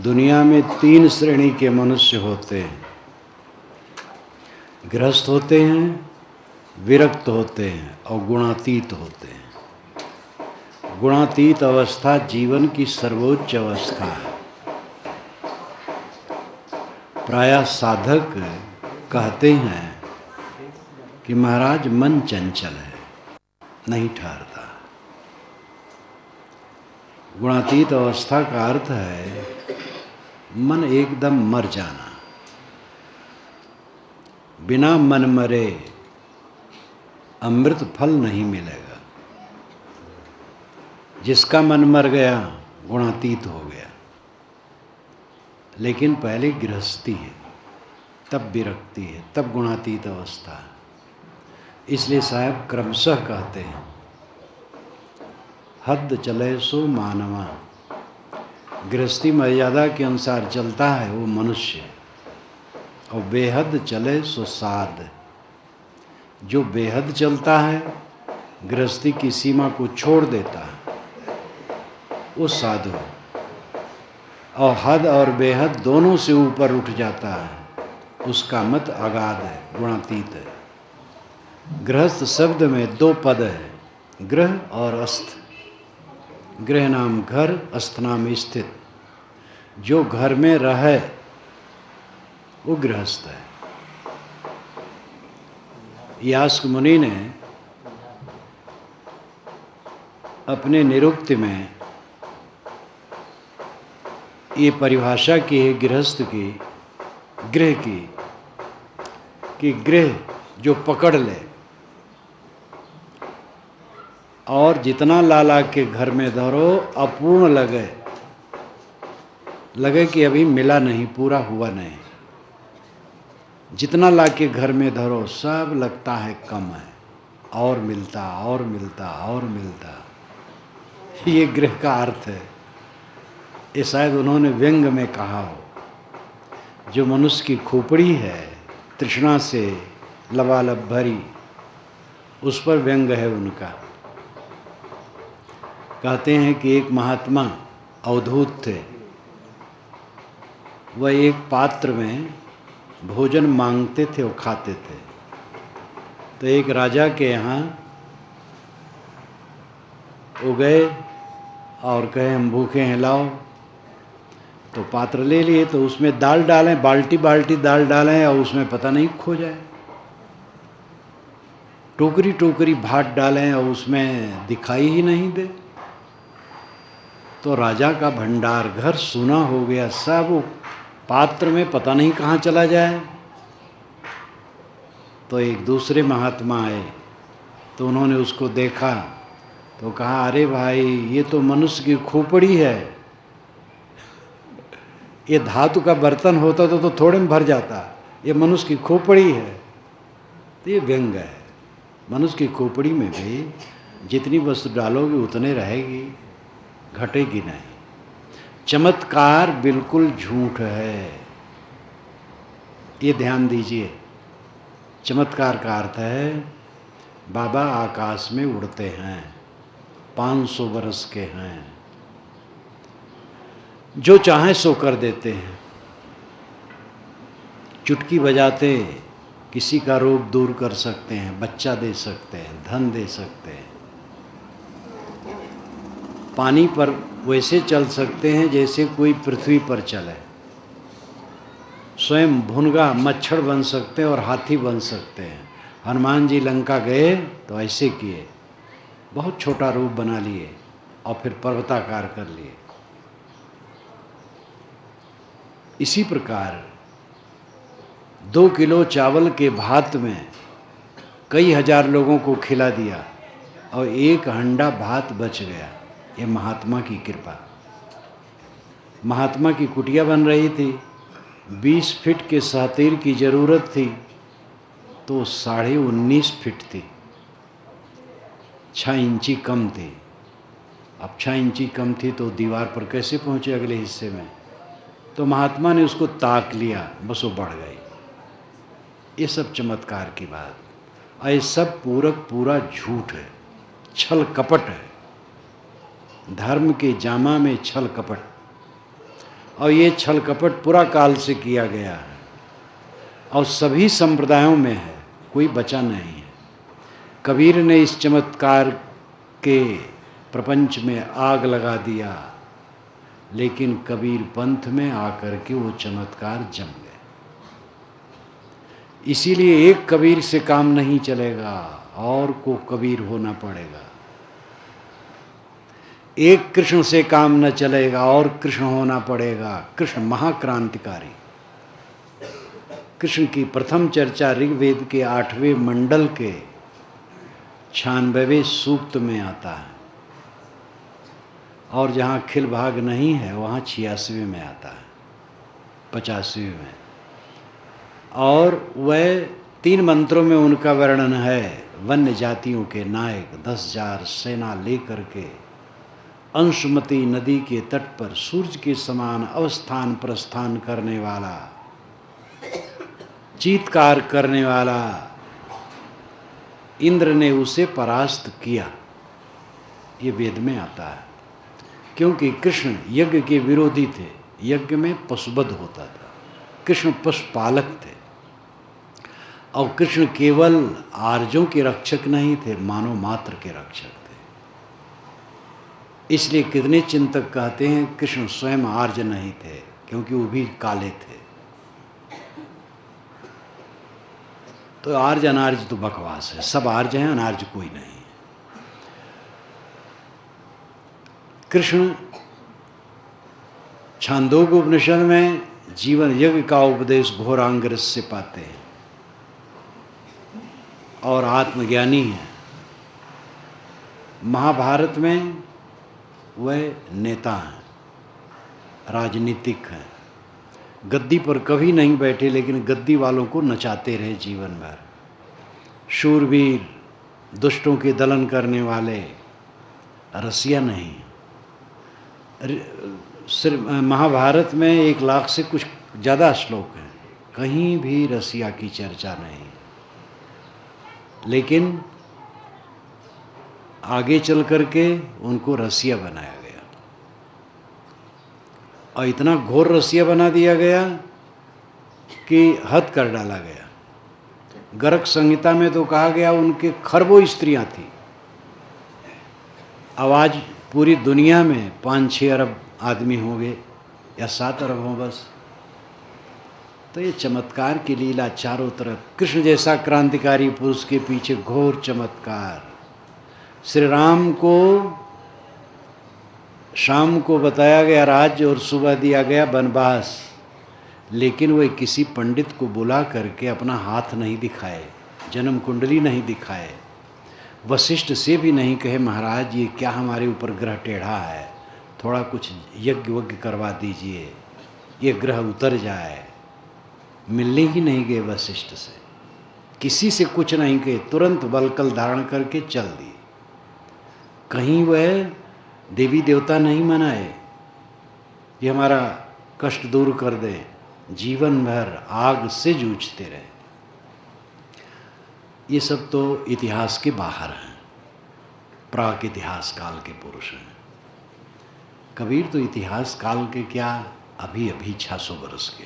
दुनिया में 3 श्रेणी के मनुष्य होते हैं। गृहस्थ होते हैं, विरक्त होते हैं और गुणातीत होते हैं। गुणातीत अवस्था जीवन की सर्वोच्च अवस्था है। प्रायः साधक कहते हैं कि महाराज मन चंचल है, नहीं ठहरता। गुणातीत अवस्था का अर्थ है मन एकदम मर जाना। बिना मन मरे अमृत फल नहीं मिलेगा। जिसका मन मर गया गुणातीत हो गया। लेकिन पहले गृहस्थी है, तब विरक्ति है, तब गुणातीत अवस्था है। इसलिए साहब क्रमशः कहते हैं, हद चले सो मानवा। गृहस्थी मर्यादा के अनुसार चलता है वो मनुष्य, और बेहद चले सो साध। जो बेहद चलता है, गृहस्थी की सीमा को छोड़ देता है, वो साधु। और हद और बेहद दोनों से ऊपर उठ जाता है, उसका मत अगाध है, गुणातीत है। गृहस्थ शब्द में 2 पद है, गृह और अस्थ। गृह नाम घर, अस्थ नाम स्थित। जो घर में रहे वो गृहस्थ है। यास्क मुनि ने अपने निरुक्ति में ये परिभाषा की है गृहस्थ की, गृह की, कि गृह जो पकड़ ले और जितना ला के घर में धरो अपूर्ण लगे कि अभी मिला नहीं, पूरा हुआ नहीं। जितना ला के घर में धरो सब लगता है कम है, और मिलता और मिलता और मिलता। ये गृह का अर्थ है। ये शायद उन्होंने व्यंग में कहा हो। जो मनुष्य की खोपड़ी है तृष्णा से लबालब भरी, उस पर व्यंग है उनका। कहते हैं कि एक महात्मा अवधूत थे। वह एक पात्र में भोजन मांगते थे और खाते थे। तो एक राजा के यहाँ वो गए और कहे हम भूखे हैं, लाओ। तो पात्र ले लिए, तो उसमें दाल डालें, बाल्टी बाल्टी दाल डालें, और उसमें पता नहीं खो जाए। टोकरी टोकरी भात डालें और उसमें दिखाई ही नहीं दे। तो राजा का भंडार घर सूना हो गया, सब पात्र में पता नहीं कहाँ चला जाए। तो एक दूसरे महात्मा आए, तो उन्होंने उसको देखा तो कहा, अरे भाई ये तो मनुष्य की खोपड़ी है। ये धातु का बर्तन होता तो थोड़े में भर जाता, ये मनुष्य की खोपड़ी है। तो ये व्यंग है। मनुष्य की खोपड़ी में भी जितनी वस्तु डालोगे उतने रहेगी, घटेगी नहीं। चमत्कार बिल्कुल झूठ है, ये ध्यान दीजिए। चमत्कार का अर्थ है बाबा आकाश में उड़ते हैं, 500 बरस के हैं, जो चाहें सो कर देते हैं। चुटकी बजाते किसी का रोग दूर कर सकते हैं, बच्चा दे सकते हैं, धन दे सकते हैं। पानी पर वैसे चल सकते हैं जैसे कोई पृथ्वी पर चले। स्वयं भुनगा मच्छर बन सकते हैं और हाथी बन सकते हैं। हनुमान जी लंका गए तो ऐसे किए, बहुत छोटा रूप बना लिए और फिर पर्वताकार कर लिए। इसी प्रकार 2 किलो चावल के भात में कई हजार लोगों को खिला दिया और 1 हंडा भात बच गया। ये महात्मा की कृपा। महात्मा की कुटिया बन रही थी, 20 फीट के सहतीर की जरूरत थी, तो 19.5 फीट थी, 6 इंची कम थी। अब 6 इंची कम थी तो दीवार पर कैसे पहुँचे अगले हिस्से में? तो महात्मा ने उसको ताक लिया, बस वो बढ़ गई। ये सब चमत्कार की बात। और ये सब पूरा झूठ है, छल कपट है। धर्म के जामा में छल कपट। और ये छल कपट पूरा काल से किया गया है और सभी संप्रदायों में है, कोई बचा नहीं है। कबीर ने इस चमत्कार के प्रपंच में आग लगा दिया, लेकिन कबीर पंथ में आकर के वो चमत्कार जम गए। इसीलिए एक कबीर से काम नहीं चलेगा, और को कबीर होना पड़ेगा। एक कृष्ण से काम न चलेगा, और कृष्ण होना पड़ेगा। कृष्ण महाक्रांतिकारी। कृष्ण की प्रथम चर्चा ऋग्वेद के 8वें मंडल के 96वें सूक्त में आता है, और जहाँ खिल भाग नहीं है वहाँ 86वें में आता है, 85वें में। और वह 3 मंत्रों में उनका वर्णन है। वन्य जातियों के नायक 10,000 सेना लेकर के अंशुमती नदी के तट पर सूर्य के समान अवस्थान प्रस्थान करने वाला, चीत्कार करने वाला इंद्र ने उसे परास्त किया। ये वेद में आता है, क्योंकि कृष्ण यज्ञ के विरोधी थे। यज्ञ में पशुवध होता था, कृष्ण पशुपालक थे। और कृष्ण केवल आर्यों के रक्षक नहीं थे, मानव मात्र के रक्षक थे। इसलिए कितने चिंतक कहते हैं कृष्ण स्वयं आर्य नहीं थे, क्योंकि वो भी काले थे। तो आर्य अनार्य तो बकवास है, सब आर्य हैं, अनार्य कोई नहीं। कृष्ण छांदोग्य उपनिषद में जीवन यज्ञ का उपदेश घोरांगरस से पाते हैं, और आत्मज्ञानी है। महाभारत में वह नेता हैं, राजनीतिक हैं। गद्दी पर कभी नहीं बैठे, लेकिन गद्दी वालों को नचाते रहे जीवन भर। शूरवीर, दुष्टों के दलन करने वाले, रसिया नहीं। सिर्फ महाभारत में 1 लाख से कुछ ज़्यादा श्लोक हैं, कहीं भी रसिया की चर्चा नहीं। लेकिन आगे चल करके उनको रसिया बनाया गया, और इतना घोर रसिया बना दिया गया कि हद कर डाला गया। गर्ग संहिता में तो कहा गया उनके खरबों स्त्रियां थी। अब आज पूरी दुनिया में 5-6 अरब आदमी होंगे, या 7 अरब हों बस। तो ये चमत्कार की लीला चारों तरफ। कृष्ण जैसा क्रांतिकारी पुरुष के पीछे घोर चमत्कार। श्री राम को शाम को बताया गया राज्य, और सुबह दिया गया वनवास, लेकिन वह किसी पंडित को बुला करके अपना हाथ नहीं दिखाए, जन्म कुंडली नहीं दिखाए, वशिष्ठ से भी नहीं कहे महाराज ये क्या हमारे ऊपर ग्रह टेढ़ा है, थोड़ा कुछ यज्ञ वज्ञ करवा दीजिए, ये ग्रह उतर जाए। मिलने ही नहीं गए वशिष्ठ से, किसी से कुछ नहीं कहे, तुरंत बलकल धारण करके चल दिए। कहीं वह देवी देवता नहीं मनाए ये हमारा कष्ट दूर कर दे, जीवन भर आग से जूझते रहे। ये सब तो इतिहास के बाहर हैं, प्राक इतिहास काल के पुरुष हैं। कबीर तो इतिहास काल के क्या, अभी अभी 600 वर्ष के,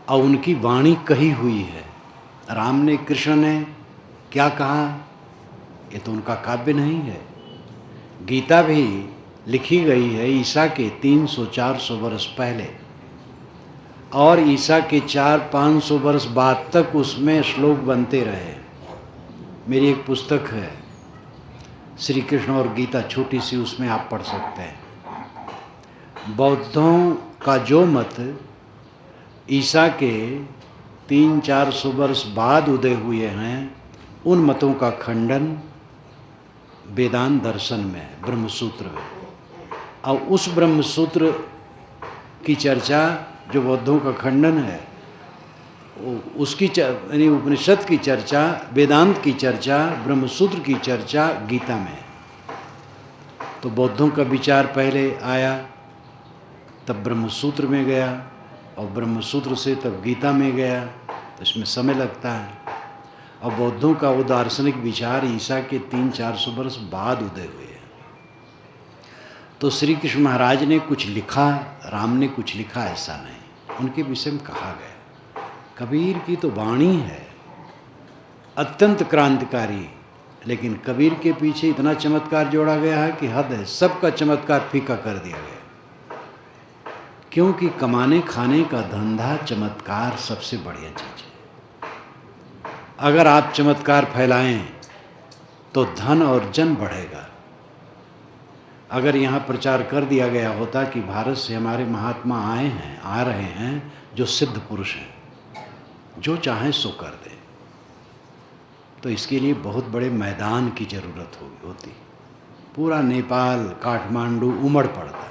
और उनकी वाणी कही हुई है। राम ने, कृष्ण ने क्या कहा, ये तो उनका काव्य नहीं है। गीता भी लिखी गई है ईसा के 300-400 वर्ष पहले, और ईसा के 400-500 वर्ष बाद तक उसमें श्लोक बनते रहे। मेरी एक पुस्तक है श्री कृष्ण और गीता, छोटी सी, उसमें आप पढ़ सकते हैं। बौद्धों का जो मत ईसा के 300-400 वर्ष बाद उदय हुए हैं, उन मतों का खंडन वेदांत दर्शन में, ब्रह्मसूत्र में। और उस ब्रह्मसूत्र की चर्चा जो बौद्धों का खंडन है, उसकी यानी उपनिषद की चर्चा, वेदांत की चर्चा, ब्रह्मसूत्र की चर्चा गीता में। तो बौद्धों का विचार पहले आया, तब ब्रह्मसूत्र में गया, और ब्रह्मसूत्र से तब गीता में गया, तो इसमें समय लगता है। और बौद्धों का वो दार्शनिक विचार ईसा के 300-400 वर्ष बाद उदय हुए। तो श्री कृष्ण महाराज ने कुछ लिखा, राम ने कुछ लिखा, ऐसा नहीं। उनके विषय में कहा गया। कबीर की तो वाणी है अत्यंत क्रांतिकारी, लेकिन कबीर के पीछे इतना चमत्कार जोड़ा गया है कि हद है। सबका चमत्कार फीका कर दिया गया, क्योंकि कमाने खाने का धंधा चमत्कार सबसे बढ़िया चीज़ है। अगर आप चमत्कार फैलाएं तो धन और जन बढ़ेगा। अगर यहाँ प्रचार कर दिया गया होता कि भारत से हमारे महात्मा आए हैं, आ रहे हैं, जो सिद्ध पुरुष हैं, जो चाहें सो कर दें, तो इसके लिए बहुत बड़े मैदान की ज़रूरत होती। पूरा नेपाल, काठमांडू उमड़ पड़ता।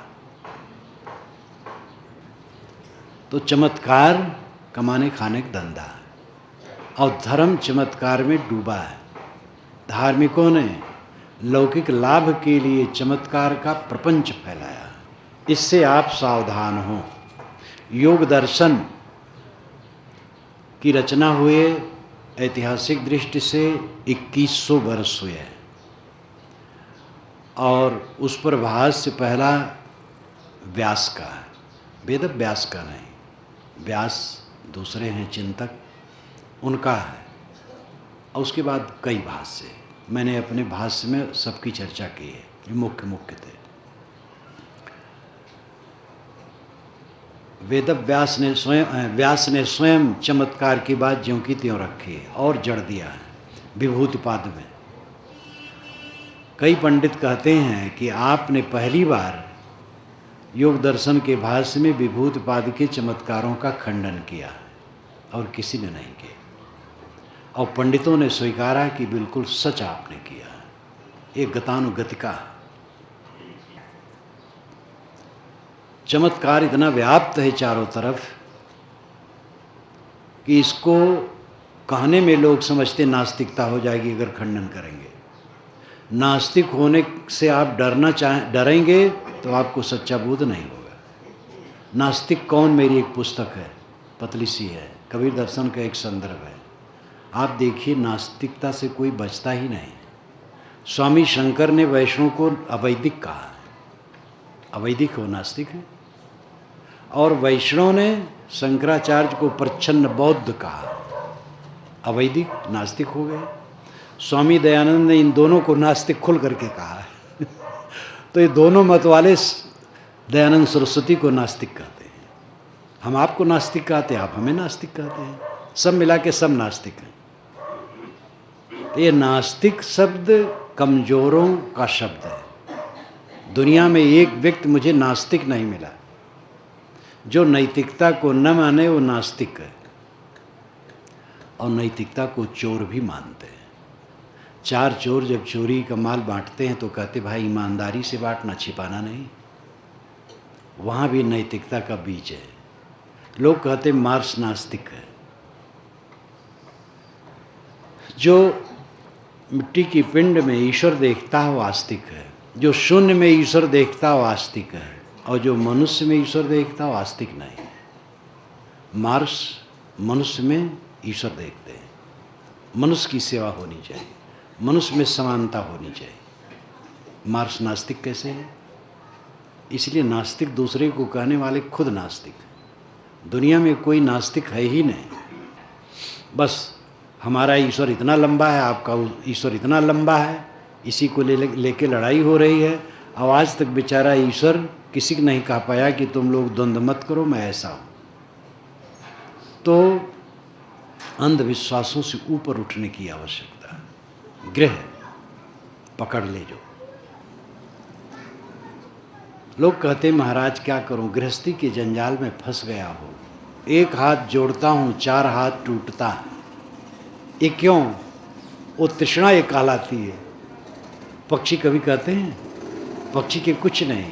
तो चमत्कार कमाने खाने का धंधा है, और धर्म चमत्कार में डूबा है। धार्मिकों ने लौकिक लाभ के लिए चमत्कार का प्रपंच फैलाया। इससे आप सावधान हो। योग दर्शन की रचना हुए ऐतिहासिक दृष्टि से 2100 वर्ष हुए हैं, और उस पर भाष्य पहला व्यास का है, वेद व्यास का नहीं। व्यास दूसरे हैं चिंतक, उनका है, और उसके बाद कई भाष्य। मैंने अपने भाष्य में सबकी चर्चा की है, ये मुख्य थे। वेद व्यास ने स्वयं चमत्कार की बात ज्यों की त्यों रखी है और जड़ दिया है विभूतिपाद में। कई पंडित कहते हैं कि आपने पहली बार योग दर्शन के भाष्य में विभूतिपाद के चमत्कारों का खंडन किया, और किसी ने नहीं किया। और पंडितों ने स्वीकारा कि बिल्कुल सच आपने किया। एक गतानुगतिका चमत्कार इतना व्याप्त है चारों तरफ कि इसको कहने में लोग समझते नास्तिकता हो जाएगी अगर खंडन करेंगे। नास्तिक होने से आप डरेंगे तो आपको सच्चा बोध नहीं होगा। नास्तिक कौन, मेरी एक पुस्तक है, पतली सी है, कबीर दर्शन का एक संदर्भ है। आप देखिए, नास्तिकता से कोई बचता ही नहीं। स्वामी शंकर ने वैष्णव को अवैदिक कहा है, अवैदिक हो नास्तिक है, और वैष्णव ने शंकराचार्य को प्रच्छन्न बौद्ध कहा, अवैदिक, नास्तिक हो गए। स्वामी दयानंद ने इन दोनों को नास्तिक खुल करके कहा है तो ये दोनों मत वाले दयानंद सरस्वती को नास्तिक कहते हैं। हम आपको नास्तिक कहते हैं, आप हमें नास्तिक कहते हैं, सब मिला के सब नास्तिक हैं। तो ये नास्तिक शब्द कमजोरों का शब्द है। दुनिया में एक व्यक्ति मुझे नास्तिक नहीं मिला। जो नैतिकता को न माने वो नास्तिक है, और नैतिकता को चोर भी मानते हैं। चार चोर जब चोरी का माल बांटते हैं तो कहते भाई ईमानदारी से बांटना, छिपाना नहीं। वहाँ भी नैतिकता का बीज है। लोग कहते मार्क्स नास्तिक है। जो मिट्टी की पिंड में ईश्वर देखता है वो आस्तिक है, जो शून्य में ईश्वर देखता है वो आस्तिक है, और जो मनुष्य में ईश्वर देखता है वो आस्तिक नहीं। मार्क्स मनुष्य में ईश्वर देखते हैं। मनुष्य की सेवा होनी चाहिए, मनुष्य में समानता होनी चाहिए। मार्क्स नास्तिक कैसे है? इसलिए नास्तिक दूसरे को कहने वाले खुद नास्तिक। दुनिया में कोई नास्तिक है ही नहीं। बस हमारा ईश्वर इतना लंबा है, आपका ईश्वर इतना लंबा है, इसी को लेके लड़ाई हो रही है। और आज तक बेचारा ईश्वर किसी को नहीं कह पाया कि तुम लोग द्वंद्व मत करो, मैं ऐसा हूँ। तो अंधविश्वासों से ऊपर उठने की आवश्यकता है। गृह पकड़ ले जो। लोग कहते महाराज क्या करूं, गृहस्थी के जंजाल में फंस गया हो। एक हाथ जोड़ता हूं, चार हाथ टूटता है। ये क्यों? वो तृष्णा ये कहलाती है। पक्षी कभी कहते हैं, पक्षी के कुछ नहीं,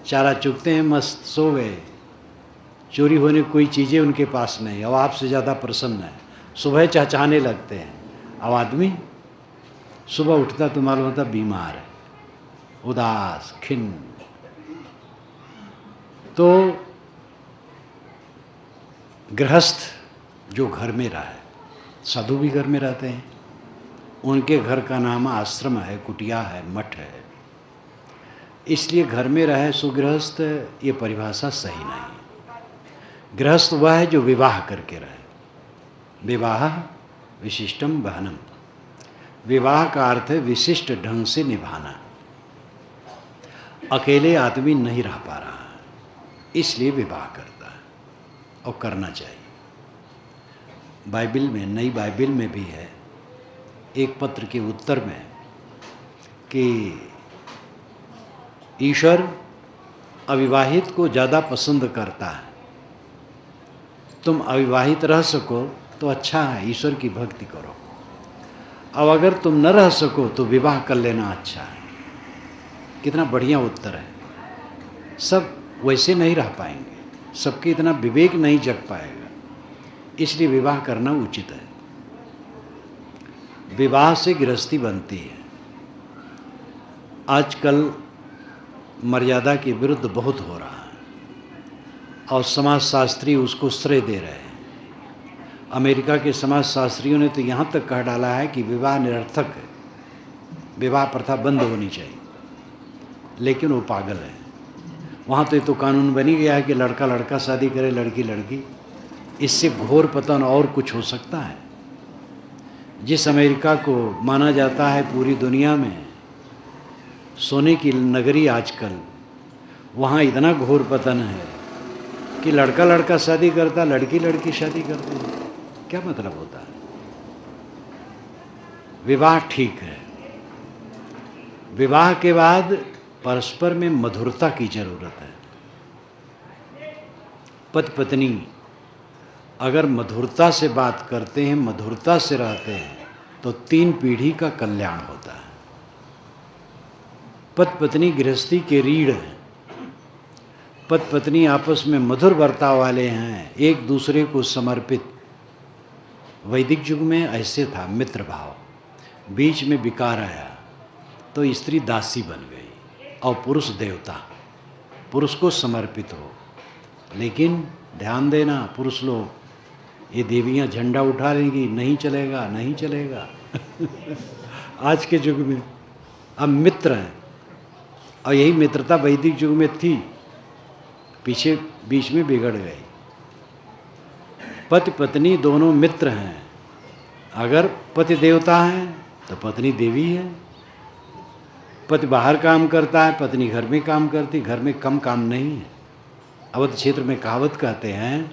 चारा चुगते हैं, मस्त सो गए, चोरी होने कोई चीज़ें उनके पास नहीं, अब आपसे ज़्यादा प्रसन्न है। सुबह चहचहाने लगते हैं। अब आदमी सुबह उठता तो मालूम होता बीमार है, उदास, खिन्न। तो गृहस्थ जो घर में रहा है, साधु भी घर में रहते हैं, उनके घर का नाम आश्रम है, कुटिया है, मठ है। इसलिए घर में रहे सुगृहस्थ, ये परिभाषा सही नहीं है। गृहस्थ वह है जो विवाह करके रहे। विवाह विशिष्टम बहनम, विवाह का अर्थ है विशिष्ट ढंग से निभाना। अकेले आदमी नहीं रह पा रहा है, इसलिए विवाह करता है और करना चाहिए। बाइबिल में, नई बाइबिल में भी है एक पत्र के उत्तर में कि ईश्वर अविवाहित को ज़्यादा पसंद करता है। तुम अविवाहित रह सको तो अच्छा है, ईश्वर की भक्ति करो। अब अगर तुम न रह सको तो विवाह कर लेना अच्छा है। कितना बढ़िया उत्तर है। सब वैसे नहीं रह पाएंगे, सबके इतना विवेक नहीं जग पाएगा, इसलिए विवाह करना उचित है। विवाह से गृहस्थी बनती है। आजकल मर्यादा के विरुद्ध बहुत हो रहा है और समाजशास्त्री उसको श्रेय दे रहे हैं। अमेरिका के समाजशास्त्रियों ने तो यहाँ तक कह डाला है कि विवाह निरर्थक है, विवाह प्रथा बंद होनी चाहिए, लेकिन वो पागल है। वहाँ तो कानून बनी गया है कि लड़का लड़का शादी करे, लड़की लड़की। इससे घोर पतन और कुछ हो सकता है। जिस अमेरिका को माना जाता है पूरी दुनिया में सोने की नगरी आजकल, वहाँ इतना घोर पतन है कि लड़का लड़का शादी करता, लड़की लड़की शादी करती है। क्या मतलब होता है? विवाह ठीक है। विवाह के बाद परस्पर में मधुरता की जरूरत है। पति पत्नी अगर मधुरता से बात करते हैं, मधुरता से रहते हैं, तो 3 पीढ़ी का कल्याण होता है। पति पत्नी गृहस्थी के रीढ़ हैं। पति पत्नी आपस में मधुर बर्ताव वाले हैं, एक दूसरे को समर्पित। वैदिक युग में ऐसे था मित्र भाव। बीच में विकार आया तो स्त्री दासी बन गई और पुरुष देवता, पुरुष को समर्पित हो। लेकिन ध्यान देना, पुरुष लोग ये देवियां झंडा उठा लेंगी, नहीं चलेगा नहीं चलेगा। आज के युग में अब मित्र हैं, और यही मित्रता वैदिक युग में थी, पीछे बीच में बिगड़ गई। पति पत्नी दोनों मित्र हैं। अगर पति देवता है तो पत्नी देवी है। पति बाहर काम करता है, पत्नी घर में काम करती। घर में कम काम नहीं है। अवध क्षेत्र में कहावत कहते हैं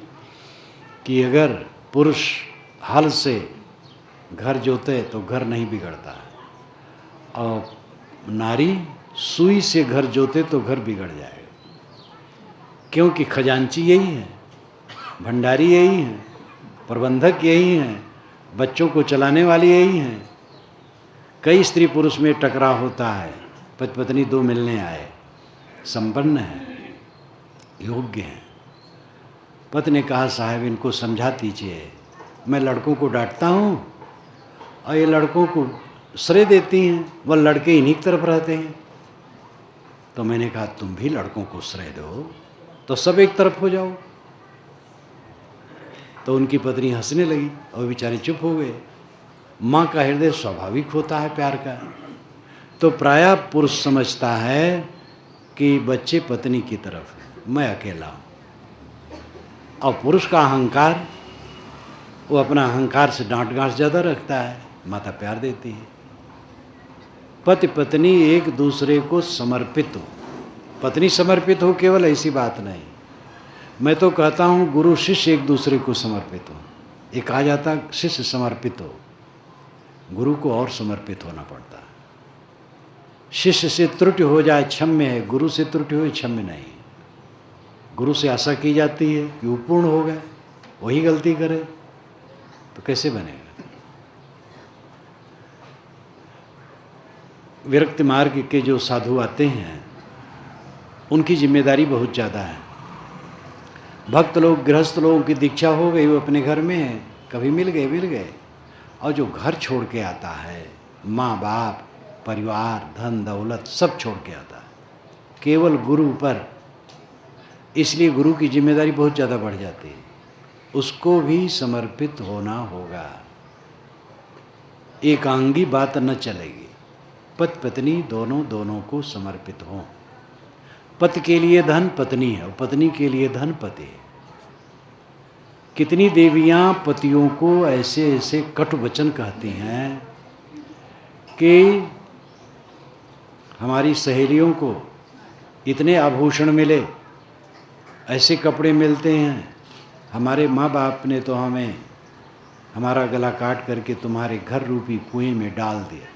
कि अगर पुरुष हल से घर जोते तो घर नहीं बिगड़ता है, और नारी सुई से घर जोते तो घर बिगड़ जाएगा। क्योंकि खजांची यही है, भंडारी यही है, प्रबंधक यही है, बच्चों को चलाने वाली यही है। कई स्त्री पुरुष में टकराव होता है। पति पत्नी 2 मिलने आए, संपन्न है, योग्य हैं। पति ने कहा साहब इनको समझा दीजिए, मैं लड़कों को डांटता हूँ और ये लड़कों को श्रेय देती हैं, वह लड़के इन्हीं की तरफ रहते हैं। तो मैंने कहा तुम भी लड़कों को श्रेय दो तो सब एक तरफ हो जाओ। तो उनकी पत्नी हंसने लगी और बेचारे चुप हो गए। माँ का हृदय स्वाभाविक होता है प्यार का। तो प्रायः पुरुष समझता है कि बच्चे पत्नी की तरफ, मैं अकेला हूँ। और पुरुष का अहंकार, वो अपना अहंकार से डांट गांठ ज़्यादा रखता है, माता प्यार देती है। पति पत्नी एक दूसरे को समर्पित हो। पत्नी समर्पित हो केवल ऐसी बात नहीं, मैं तो कहता हूँ गुरु शिष्य एक दूसरे को समर्पित हो। ये कहा जाता शिष्य समर्पित हो, गुरु को और समर्पित होना पड़ता है। शिष्य से त्रुटि हो जाए क्षम्य है, गुरु से त्रुटि हो क्षम्य नहीं। गुरु से आशा की जाती है कि वो पूर्ण हो गए, वही गलती करे तो कैसे बनेगा। विरक्त मार्ग के जो साधु आते हैं उनकी जिम्मेदारी बहुत ज़्यादा है। भक्त लोग, गृहस्थ लोगों की दीक्षा हो गई, वो अपने घर में है, कभी मिल गए। और जो घर छोड़ के आता है, माँ बाप, परिवार, धन दौलत सब छोड़ के आता है केवल गुरु पर, इसलिए गुरु की जिम्मेदारी बहुत ज़्यादा बढ़ जाती है। उसको भी समर्पित होना होगा। एकांगी बात न चलेगी। पति पत्नी दोनों को समर्पित हों। पति के लिए धन पत्नी है और पत्नी के लिए धन पति है। कितनी देवियां पतियों को ऐसे ऐसे कटु वचन कहती हैं कि हमारी सहेलियों को इतने आभूषण मिले, ऐसे कपड़े मिलते हैं, हमारे माँ बाप ने तो हमें हमारा गला काट करके तुम्हारे घर रूपी कुएं में डाल दिया,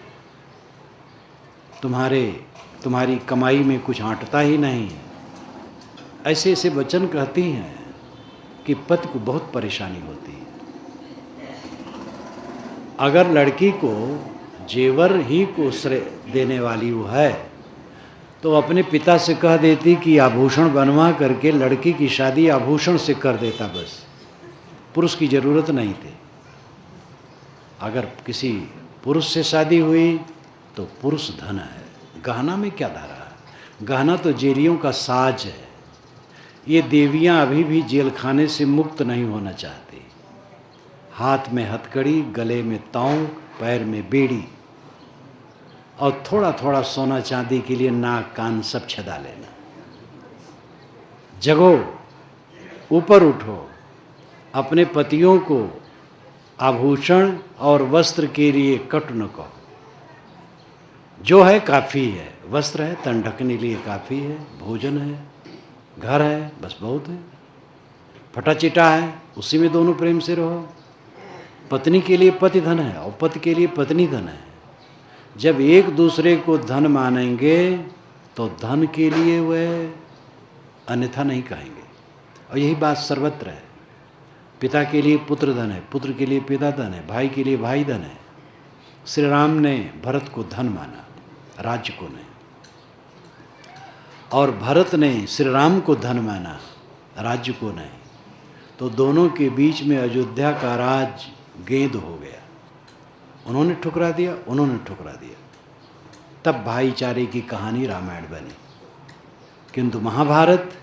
तुम्हारी कमाई में कुछ आंटता ही नहीं है। ऐसे ऐसे वचन कहती हैं कि पति को बहुत परेशानी होती है। अगर लड़की को जेवर ही को श्रेय देने वाली वो है तो अपने पिता से कह देती कि आभूषण बनवा करके लड़की की शादी आभूषण से कर देता, बस पुरुष की ज़रूरत नहीं थी। अगर किसी पुरुष से शादी हुई तो पुरुष धन है, गहना में क्या धारा है? गहना तो जेलियों का साज है। ये देवियां अभी भी जेल खाने से मुक्त नहीं होना चाहती। हाथ में हथकड़ी, गले में तौंक, पैर में बेड़ी और थोड़ा थोड़ा सोना चांदी के लिए नाक कान सब छदा लेना। जगो, ऊपर उठो, अपने पतियों को आभूषण और वस्त्र के लिए कटु न कहो। जो है काफ़ी है, वस्त्र है, तन ढकने के लिए काफ़ी है, भोजन है, घर है, बस बहुत है। फटा चिटा है, उसी में दोनों प्रेम से रहो। पत्नी के लिए पति धन है और पति के लिए पत्नी धन है। जब एक दूसरे को धन मानेंगे तो धन के लिए वह अन्यथा नहीं कहेंगे। और यही बात सर्वत्र है। पिता के लिए पुत्र धन है, पुत्र के लिए पिता धन है, भाई के लिए भाई धन है। श्री राम ने भरत को धन माना, राज्य को नहीं, और भरत ने श्री राम को धन माना, राज्य को नहीं। तो दोनों के बीच में अयोध्या का राज गेंद हो गया। उन्होंने ठुकरा दिया, उन्होंने ठुकरा दिया। तब भाईचारे की कहानी रामायण बनी। किंतु महाभारत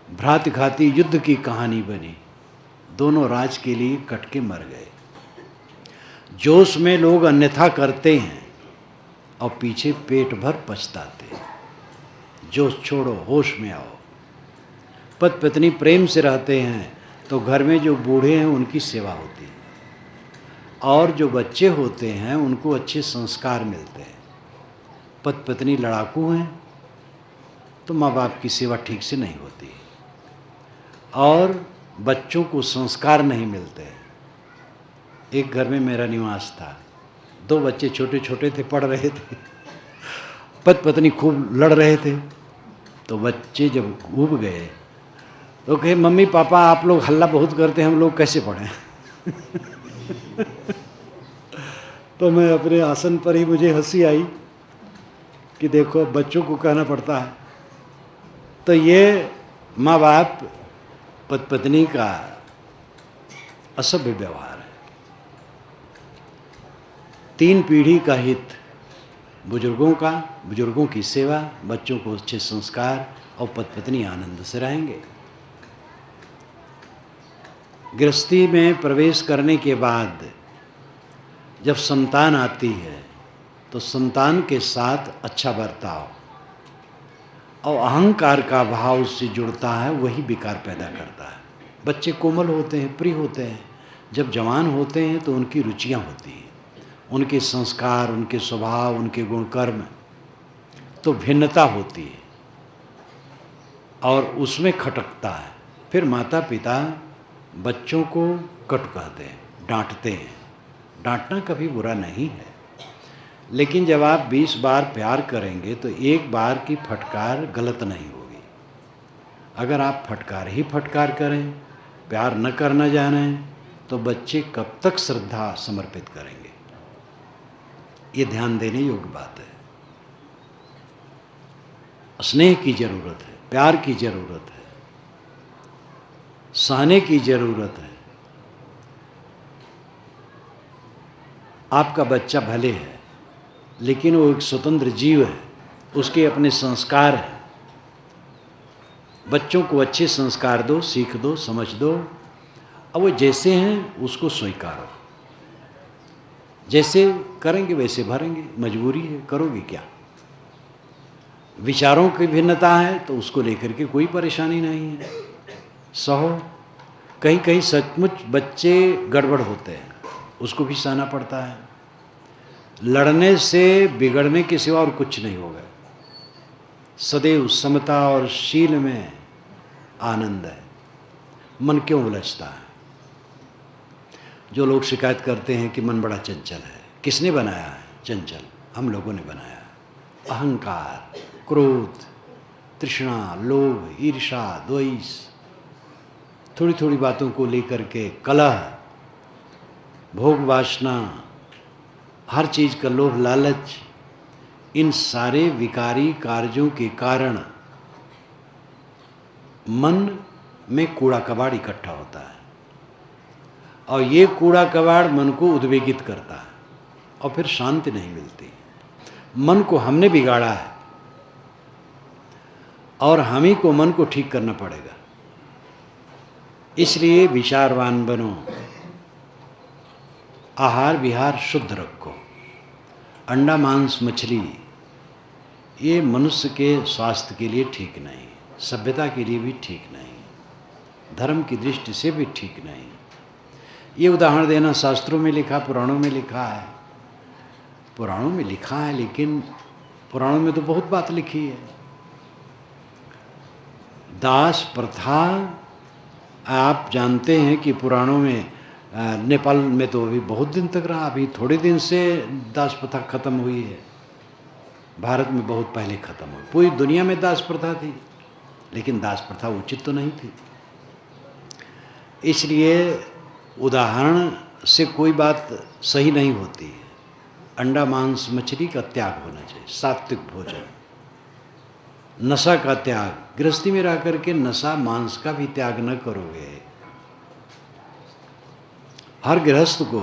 भ्रातघाती युद्ध की कहानी बनी। दोनों राज के लिए कट के मर गए। जोश में लोग अन्यथा करते हैं और पीछे पेट भर पछताते हैं। जोश छोड़ो, होश में आओ। पति पत्नी प्रेम से रहते हैं तो घर में जो बूढ़े हैं उनकी सेवा होती है, और जो बच्चे होते हैं उनको अच्छे संस्कार मिलते हैं। पति पत्नी लड़ाकू हैं तो माँ बाप की सेवा ठीक से नहीं होती, और बच्चों को संस्कार नहीं मिलते। एक घर में मेरा निवास था, 2 बच्चे छोटे छोटे थे, पढ़ रहे थे। पति पत्नी खूब लड़ रहे थे। तो बच्चे जब ऊब गए तो कहे, मम्मी पापा आप लोग हल्ला बहुत करते हैं, हम लोग कैसे पढ़ें? तो मैं अपने आसन पर ही, मुझे हंसी आई कि देखो बच्चों को कहना पड़ता है। तो ये माँ बाप पति पत्नी का असभ्य व्यवहार है। 3 पीढ़ी का हित, बुजुर्गों का, बुजुर्गों की सेवा, बच्चों को अच्छे संस्कार, और पति पत्नी आनंद से रहेंगे। गृहस्थी में प्रवेश करने के बाद जब संतान आती है तो संतान के साथ अच्छा बर्ताव और अहंकार का भाव उससे जुड़ता है, वही विकार पैदा करता है। बच्चे कोमल होते हैं, प्रिय होते हैं। जब जवान होते हैं तो उनकी रुचियां होती हैं, उनके संस्कार, उनके स्वभाव, उनके गुण कर्म, तो भिन्नता होती है और उसमें खटकता है। फिर माता पिता बच्चों को कटु कहते हैं, डांटते हैं। डांटना कभी बुरा नहीं है, लेकिन जब आप 20 बार प्यार करेंगे तो एक बार की फटकार गलत नहीं होगी। अगर आप फटकार ही फटकार करें, प्यार न करना जानें, तो बच्चे कब तक श्रद्धा समर्पित करेंगे? ये ध्यान देने योग्य बात है। स्नेह की जरूरत है, प्यार की जरूरत है, सहने की जरूरत है। आपका बच्चा भले है, लेकिन वो एक स्वतंत्र जीव है, उसके अपने संस्कार हैं। बच्चों को अच्छे संस्कार दो, सीख दो, समझ दो, और वो जैसे हैं उसको स्वीकारो। जैसे करेंगे वैसे भरेंगे, मजबूरी है, करोगे क्या? विचारों की भिन्नता है तो उसको लेकर के कोई परेशानी नहीं है, सहो। कहीं कहीं सचमुच बच्चे गड़बड़ होते हैं, उसको भी सहना पड़ता है। लड़ने से बिगड़ने के सिवा और कुछ नहीं होगा। सदैव समता और शील में आनंद है। मन क्यों उलझता है? जो लोग शिकायत करते हैं कि मन बड़ा चंचल है, किसने बनाया है चंचल? हम लोगों ने बनाया। अहंकार, क्रोध, तृष्णा, लोभ, ईर्ष्या, द्वेष, थोड़ी थोड़ी बातों को लेकर के कलह, भोग वासना, हर चीज का लोभ, लालच, इन सारे विकारी कार्यों के कारण मन में कूड़ा कबाड़ इकट्ठा होता है और ये कूड़ा कबाड़ मन को उद्वेगित करता है और फिर शांति नहीं मिलती। मन को हमने बिगाड़ा है और हम ही को मन को ठीक करना पड़ेगा। इसलिए विचारवान बनो, आहार विहार शुद्ध रखो। अंडा मांस मछली ये मनुष्य के स्वास्थ्य के लिए ठीक नहीं, सभ्यता के लिए भी ठीक नहीं, धर्म की दृष्टि से भी ठीक नहीं। ये उदाहरण देना शास्त्रों में लिखा, पुराणों में लिखा है। पुराणों में लिखा है, लेकिन पुराणों में तो बहुत बात लिखी है। दास प्रथा, आप जानते हैं कि पुराणों में नेपाल में तो अभी बहुत दिन तक रहा, अभी थोड़े दिन से दास प्रथा खत्म हुई है। भारत में बहुत पहले खत्म हुई। पूरी दुनिया में दास प्रथा थी, लेकिन दास प्रथा उचित तो नहीं थी। इसलिए उदाहरण से कोई बात सही नहीं होती। अंडा मांस मछली का त्याग होना चाहिए, सात्विक भोजन, नशा का त्याग। गृहस्थी में रह करके नशा मांस का भी त्याग न करोगे। हर गृहस्थ को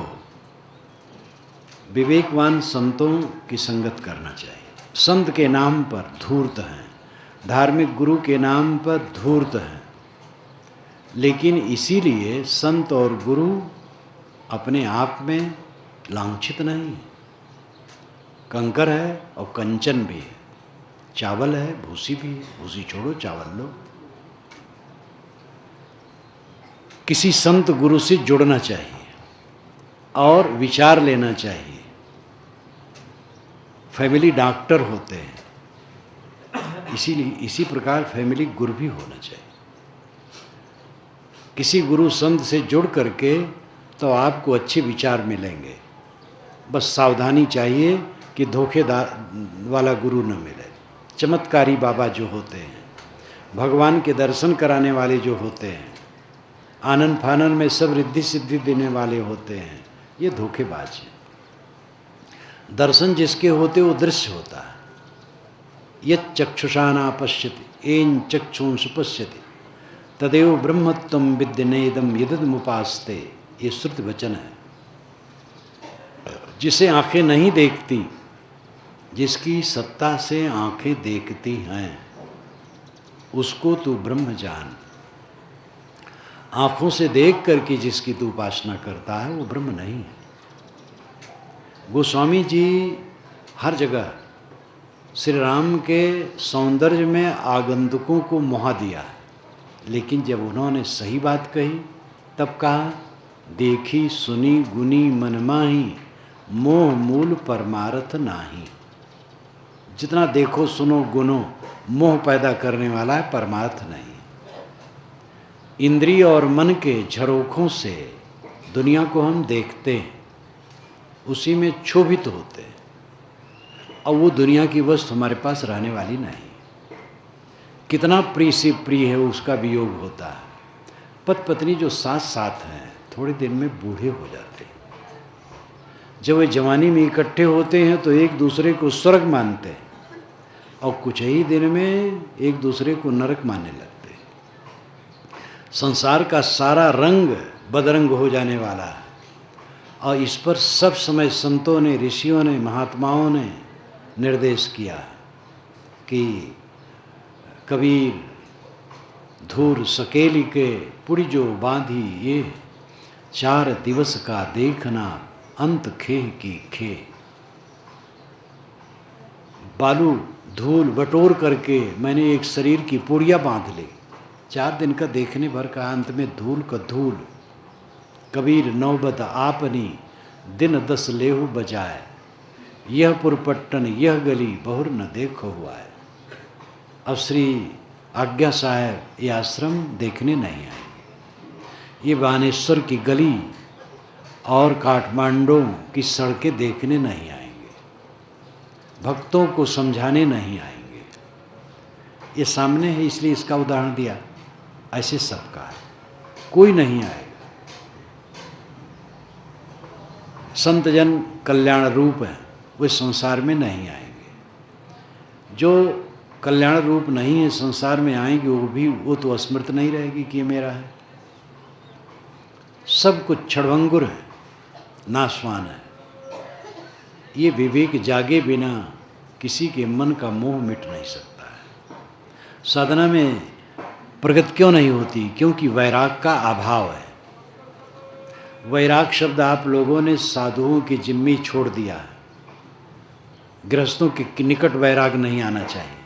विवेकवान संतों की संगत करना चाहिए। संत के नाम पर धूर्त हैं, धार्मिक गुरु के नाम पर धूर्त हैं, लेकिन इसीलिए संत और गुरु अपने आप में लांछित नहीं है। कंकर है और कंचन भी है, चावल है, भूसी भी है। भूसी छोड़ो, चावल लो। किसी संत गुरु से जुड़ना चाहिए और विचार लेना चाहिए। फैमिली डॉक्टर होते हैं, इसीलिए इसी प्रकार फैमिली गुरु भी होना चाहिए। किसी गुरु संत से जुड़ करके तो आपको अच्छे विचार मिलेंगे। बस सावधानी चाहिए कि धोखेदार वाला गुरु न मिले। चमत्कारी बाबा जो होते हैं, भगवान के दर्शन कराने वाले जो होते हैं, आनंद फानन में सब रिद्धि सिद्धि देने वाले होते हैं, ये धोखेबाज हैं। दर्शन जिसके होते वो दृश्य होता है। यत् चक्षुषा न पश्यति येन चक्षुंष पश्यति तदेव ब्रह्मत्वं विद्यनेदम यदमुपास्ते, ये श्रुति वचन है। जिसे आंखें नहीं देखती, जिसकी सत्ता से आंखें देखती हैं, उसको तू ब्रह्म जान। आंखों से देख करके जिसकी तू उपासना करता है वो ब्रह्म नहीं है। गोस्वामी जी हर जगह श्री राम के सौंदर्य में आगंतुकों को मोहा दिया है, लेकिन जब उन्होंने सही बात कही तब कहा, देखी सुनी गुनी मन माही, मोह मूल परमार्थ नाही। जितना देखो सुनो गुनो, मोह पैदा करने वाला है, परमार्थ नहीं। इंद्रिय और मन के झरोखों से दुनिया को हम देखते हैं, उसी में क्षोभित होते हैं, और वो दुनिया की वस्तु हमारे पास रहने वाली नहीं। कितना प्रिय से प्रिय है उसका वियोग होता है। पति पत्नी जो साथ साथ हैं, थोड़े दिन में बूढ़े हो जाते हैं। जब वे जवानी में इकट्ठे होते हैं तो एक दूसरे को स्वर्ग मानते हैं, और कुछ ही दिन में एक दूसरे को नरक मानने लगते हैं। संसार का सारा रंग बदरंग हो जाने वाला है, और इस पर सब समय संतों ने, ऋषियों ने, महात्माओं ने निर्देश किया कि कबीर धूर सकेली के पुड़ी जो बांधी ये, 4 दिवस का देखना अंत खेह की खे। बालू धूल बटोर करके मैंने एक शरीर की पुड़िया बांध ली। 4 दिन का देखने भर का, अंत में धूल का धूल। कबीर नौबत आपनी दिन 10 लेहू बजाए, यह पुरपट्टन यह गली बहुर न देखो हुआ है। अब श्री आज्ञा साहब ये आश्रम देखने नहीं आएंगे, ये बानेश्वर की गली और काठमांडू की सड़कें देखने नहीं आएंगे, भक्तों को समझाने नहीं आएंगे। ये सामने है इसलिए इसका उदाहरण दिया। ऐसे सबका है, कोई नहीं आएगा। संत जन कल्याण रूप है, वे संसार में नहीं आएंगे। जो कल्याण रूप नहीं है संसार में आएंगे, वो तो अस्मृत नहीं रहेगी कि ये मेरा है। सब कुछ क्षणभंगुर है, नाशवान है। ये विवेक जागे बिना किसी के मन का मोह मिट नहीं सकता है। साधना में प्रगति क्यों नहीं होती? क्योंकि वैराग का अभाव है। वैराग शब्द आप लोगों ने साधुओं की जिम्मी छोड़ दिया है। गृहस्थों के निकट वैराग नहीं आना चाहिए,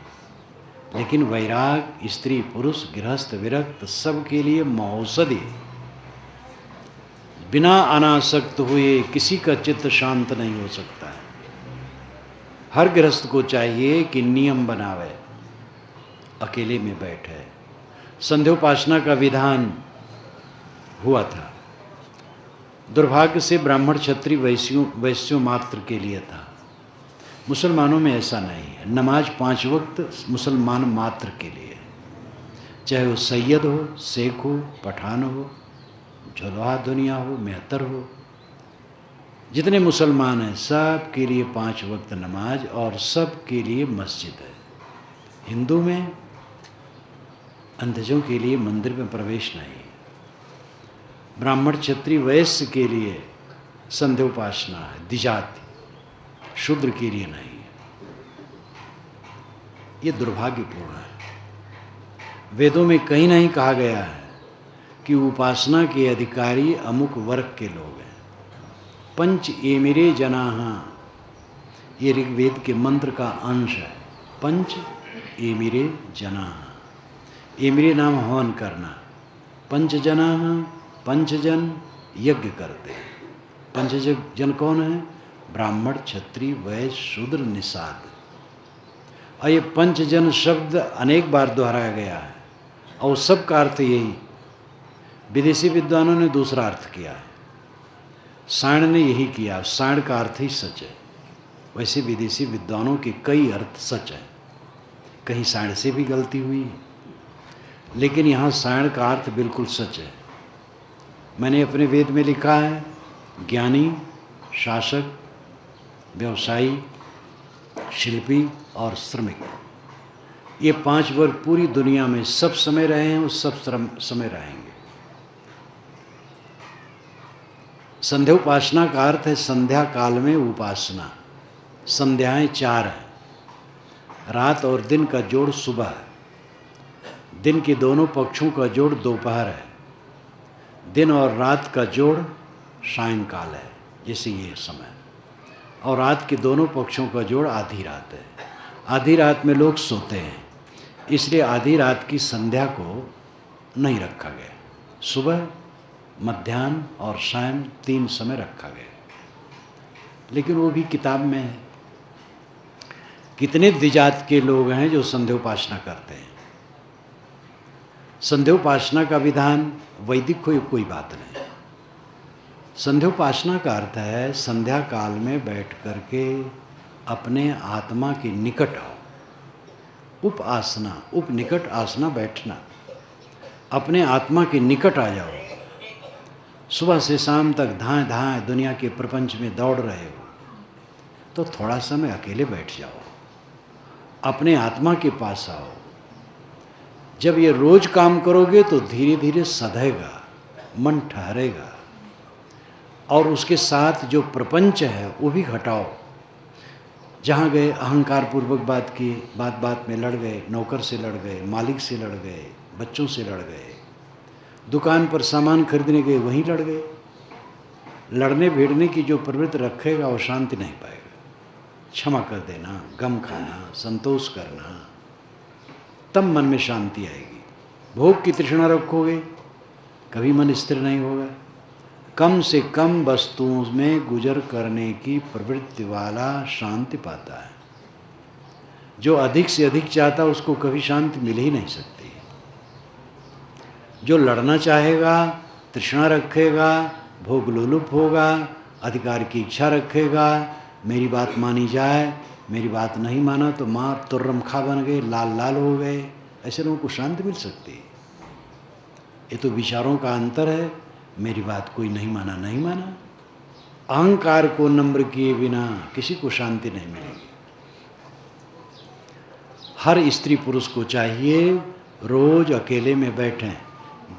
लेकिन वैराग स्त्री पुरुष गृहस्थ विरक्त सबके लिए महौषधि। बिना अनासक्त हुए किसी का चित्त शांत नहीं हो सकता है। हर गृहस्थ को चाहिए कि नियम बनावे, अकेले में बैठे। संध्योपासना का विधान हुआ था, दुर्भाग्य से ब्राह्मण क्षत्रिय वैश्यों मात्र के लिए था। मुसलमानों में ऐसा नहीं है। नमाज 5 वक्त मुसलमान मात्र के लिए, चाहे वो सैयद हो, शेख हो, पठान हो, झुलवा दुनिया हो, मेहतर हो, जितने मुसलमान हैं सब के लिए 5 वक्त नमाज और सब के लिए मस्जिद है। हिंदू में अंधजों के लिए मंदिर में प्रवेश नहीं है। ब्राह्मण क्षत्रिय वैश्य के लिए संध्योपासना है, द्विजाति, शूद्र के लिए नहीं है। ये दुर्भाग्यपूर्ण है। वेदों में कहीं नहीं कहा गया है कि उपासना के अधिकारी अमुक वर्ग के लोग हैं। पंच एमिरे जनाः, ये ऋग्वेद के मंत्र का अंश है। पंच एमिरे जनाः, एमिरे नाम हवन करना। पंच जनाः, पंचजन यज्ञ करते हैं। पंचजन कौन है? ब्राह्मण क्षत्रिय वैश्य शूद्र निषाद। और ये पंचजन शब्द अनेक बार दोहराया गया है और सबका अर्थ यही। विदेशी विद्वानों ने दूसरा अर्थ किया है, सायण ने यही किया। सायण का अर्थ ही सच है। वैसे विदेशी विद्वानों के कई अर्थ सच है, कहीं सायण से भी गलती हुई, लेकिन यहाँ सायण का अर्थ बिल्कुल सच है। मैंने अपने वेद में लिखा है, ज्ञानी, शासक, व्यवसायी, शिल्पी और श्रमिक, ये 5 वर्ग पूरी दुनिया में सब समय रहे हैं और सब समय रहेंगे। संध्योपासना का अर्थ है संध्या काल में उपासना। संध्याएं 4 हैं, रात और दिन का जोड़ सुबह है, दिन के दोनों पक्षों का जोड़ दोपहर है, दिन और रात का जोड़ सायंकाल है, जैसे ये समय, और रात के दोनों पक्षों का जोड़ आधी रात है। आधी रात में लोग सोते हैं, इसलिए आधी रात की संध्या को नहीं रखा गया। सुबह, मध्याह्न और शाम 3 समय रखा गया, लेकिन वो भी किताब में है। कितने द्विजात के लोग हैं जो संध्योपासना करते हैं। संध्योपासना का विधान वैदिक कोई बात नहीं। संध्योपासना का अर्थ है संध्या काल में बैठ करके अपने आत्मा के निकट आओ। उपासना, निकट आसना, बैठना, अपने आत्मा के निकट आ जाओ। सुबह से शाम तक धाएं धाएं दुनिया के प्रपंच में दौड़ रहे हो, तो थोड़ा समय अकेले बैठ जाओ, अपने आत्मा के पास आओ। जब ये रोज काम करोगे तो धीरे धीरे सधेगा, मन ठहरेगा, और उसके साथ जो प्रपंच है वो भी घटाओ। जहाँ गए अहंकार पूर्वक बात की, बात में लड़ गए, नौकर से लड़ गए, मालिक से लड़ गए, बच्चों से लड़ गए, दुकान पर सामान खरीदने गए वहीं लड़ गए। लड़ने भिड़ने की जो प्रवृत्ति रखेगा वो शांति नहीं पाएगा। क्षमा कर देना, गम खाना, संतोष करना, तब मन में शांति आएगी। भोग की तृष्णा रखोगे कभी मन स्थिर नहीं होगा। कम से कम वस्तुओं में गुजर करने की प्रवृत्ति वाला शांति पाता है। जो अधिक से अधिक चाहता है उसको कभी शांति मिल ही नहीं सकती। जो लड़ना चाहेगा, तृष्णा रखेगा, भोग लोलुप होगा, अधिकार की इच्छा रखेगा, मेरी बात मानी जाए, मेरी बात नहीं माना तो माँ तुर्रम खा बन गए, लाल लाल हो गए, ऐसे लोगों को शांति मिल सकती है। ये तो विचारों का अंतर है। मेरी बात कोई नहीं माना, नहीं माना। अहंकार को नम्र किए बिना किसी को शांति नहीं मिलेगी। हर स्त्री पुरुष को चाहिए रोज अकेले में बैठें,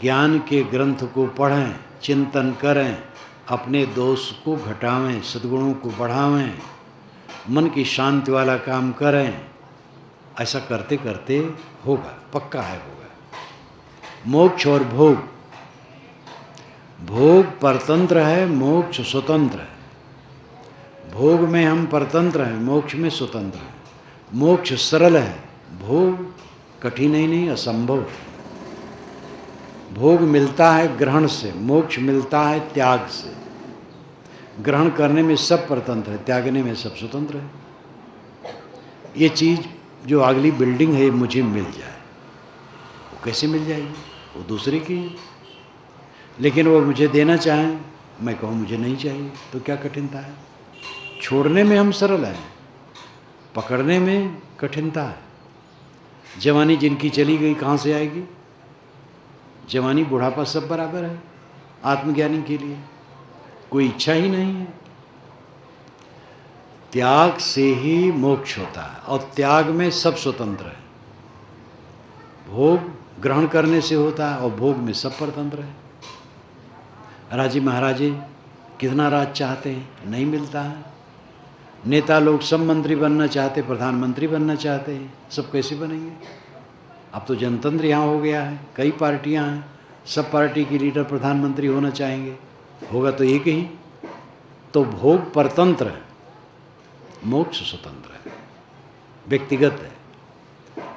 ज्ञान के ग्रंथ को पढ़ें, चिंतन करें, अपने दोष को घटावें, सद्गुणों को बढ़ावें, मन की शांति वाला काम करें। ऐसा करते करते होगा, पक्का है होगा। मोक्ष और भोग, भोग परतंत्र है, मोक्ष स्वतंत्र है। भोग में हम परतंत्र हैं, मोक्ष में स्वतंत्र हैं। मोक्ष सरल है, भोग कठिन ही नहीं, असंभव। भोग मिलता है ग्रहण से, मोक्ष मिलता है त्याग से। ग्रहण करने में सब परतंत्र है, त्यागने में सब स्वतंत्र है। ये चीज़ जो अगली बिल्डिंग है मुझे मिल जाए, वो कैसे मिल जाएगी? वो दूसरे की है। लेकिन वो मुझे देना चाहें, मैं कहूँ मुझे नहीं चाहिए, तो क्या कठिनता है? छोड़ने में हम सरल हैं, पकड़ने में कठिनता है। जवानी जिनकी चली गई कहाँ से आएगी? जवानी बुढ़ापा सब बराबर है आत्मज्ञानी के लिए, कोई इच्छा ही नहीं है। त्याग से ही मोक्ष होता है और त्याग में सब स्वतंत्र है। भोग ग्रहण करने से होता है और भोग में सब परतंत्र है। राजे महाराजे कितना राज चाहते हैं, नहीं मिलता है। नेता लोग सब मंत्री बनना चाहते, प्रधानमंत्री बनना चाहते हैं, सब कैसे बनेंगे? अब तो जनतंत्र यहाँ हो गया है, कई पार्टियाँ हैं, सब पार्टी की लीडर प्रधानमंत्री होना चाहेंगे, होगा तो एक ही। तो भोग परतंत्र है, मोक्ष स्वतंत्र है, व्यक्तिगत है।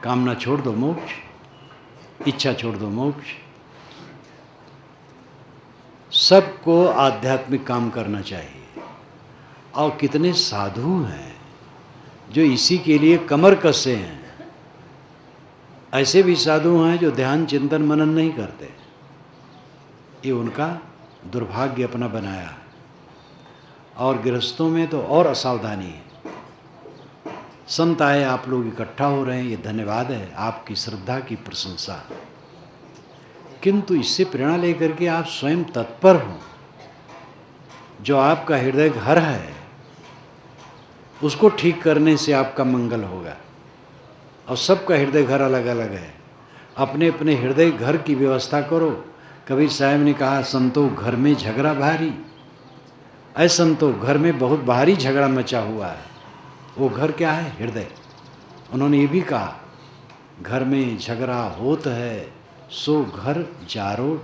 कामना छोड़ दो मोक्ष, इच्छा छोड़ दो मोक्ष। सबको आध्यात्मिक काम करना चाहिए। और कितने साधु हैं जो इसी के लिए कमर कसे हैं। ऐसे भी साधु हैं जो ध्यान चिंतन मनन नहीं करते, ये उनका दुर्भाग्य अपना बनाया है। और गृहस्थों में तो और असावधानी है। संत आए, आप लोग इकट्ठा हो रहे हैं, ये धन्यवाद है, आपकी श्रद्धा की प्रशंसा। किंतु इससे प्रेरणा लेकर के आप स्वयं तत्पर हो। जो आपका हृदय घर है उसको ठीक करने से आपका मंगल होगा। और सबका हृदय घर अलग अलग है, अपने अपने हृदय घर की व्यवस्था करो। कबीर साहब ने कहा, संतो घर में झगड़ा भारी। ऐ संतो, घर में बहुत भारी झगड़ा मचा हुआ है। वो घर क्या है? हृदय। उन्होंने ये भी कहा, घर में झगड़ा होत है सो घर जारो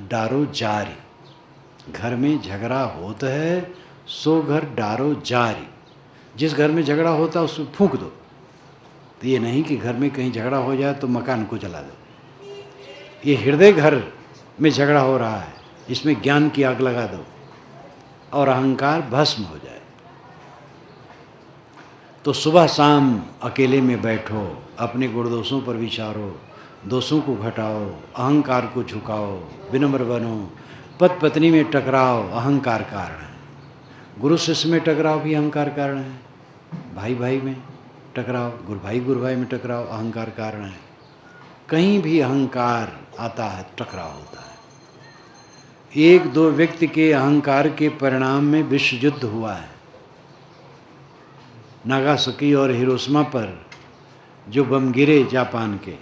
डारो जारी। घर में झगड़ा होता है सो घर डारो जारी। जिस घर में झगड़ा होता है उसमें फूंक दो। तो ये नहीं कि घर में कहीं झगड़ा हो जाए तो मकान को जला दो। ये हृदय घर में झगड़ा हो रहा है, इसमें ज्ञान की आग लगा दो और अहंकार भस्म हो जाए। तो सुबह शाम अकेले में बैठो, अपने गुण दोषों पर विचारो, दोषों को घटाओ, अहंकार को झुकाओ, विनम्र बनो। पति पत्नी में टकराव अहंकार कारण है, गुरु शिष्य में टकराव भी अहंकार कारण है, भाई भाई में टकराव, गुरु भाई में टकराव अहंकार कारण है। कहीं भी अहंकार आता है टकराव होता है। एक दो व्यक्ति के अहंकार के परिणाम में विश्व युद्ध हुआ है। नागासाकी और हिरोशिमा पर जो बम गिरे जापान के,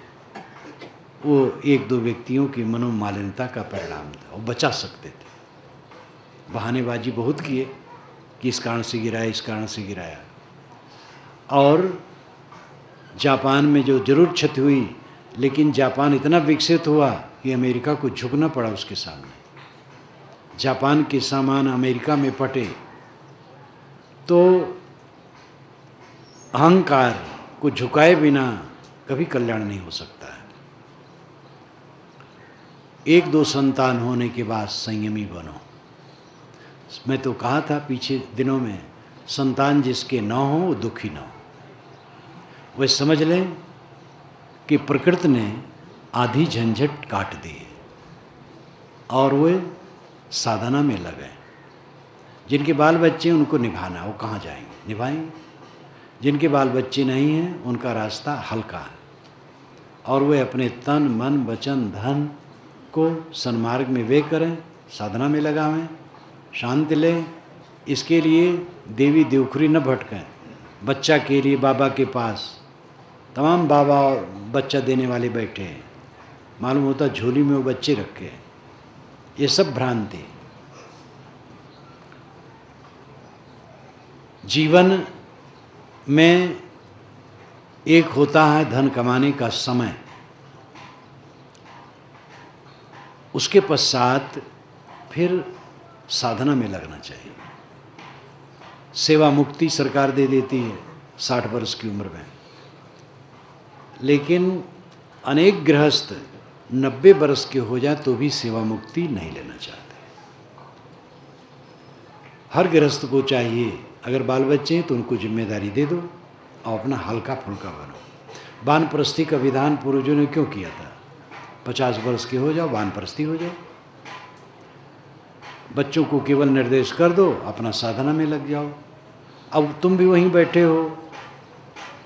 वो एक दो व्यक्तियों की मनोमालिन्यता का परिणाम था। वो बचा सकते थे, बहानेबाजी बहुत किए कि इस कारण से गिराया, इस कारण से गिराया। और जापान में जो जरूर क्षति हुई, लेकिन जापान इतना विकसित हुआ कि अमेरिका को झुकना पड़ा उसके सामने। जापान के सामान अमेरिका में पटे तो अहंकार को झुकाए बिना कभी कल्याण नहीं हो सकता है। एक दो संतान होने के बाद संयमी बनो। मैं तो कहा था पीछे दिनों में, संतान जिसके न हो वो दुखी न हो। वह समझ लें कि प्रकृति ने आधी झंझट काट दी है और वे साधना में लगे। जिनके बाल बच्चे हैं उनको निभाना, वो कहाँ जाएंगे, निभाएंगे। जिनके बाल बच्चे नहीं हैं उनका रास्ता हल्का है और वे अपने तन मन वचन धन को सन्मार्ग में वे करें, साधना में लगावें, शांति लें। इसके लिए देवी देवखुरी न भटकें। बच्चा के लिए बाबा के पास तमाम बाबा बच्चा देने वाले बैठे हैं, मालूम होता झोली में वो बच्चे रखे हैं। ये सब भ्रांति। जीवन में एक होता है धन कमाने का समय, उसके पश्चात फिर साधना में लगना चाहिए। सेवा मुक्ति सरकार दे देती है 60 वर्ष की उम्र में, लेकिन अनेक गृहस्थ 90 वर्ष के हो जाए तो भी सेवा मुक्ति नहीं लेना चाहते। हर गृहस्थ को चाहिए, अगर बाल बच्चे हैं तो उनको जिम्मेदारी दे दो और अपना हल्का फुल्का बनो। वानप्रस्थी का विधान पूर्वजों ने क्यों किया था? 50 वर्ष के हो जाओ, वानप्रस्थी हो जाओ। बच्चों को केवल निर्देश कर दो, अपना साधना में लग जाओ। अब तुम भी वहीं बैठे हो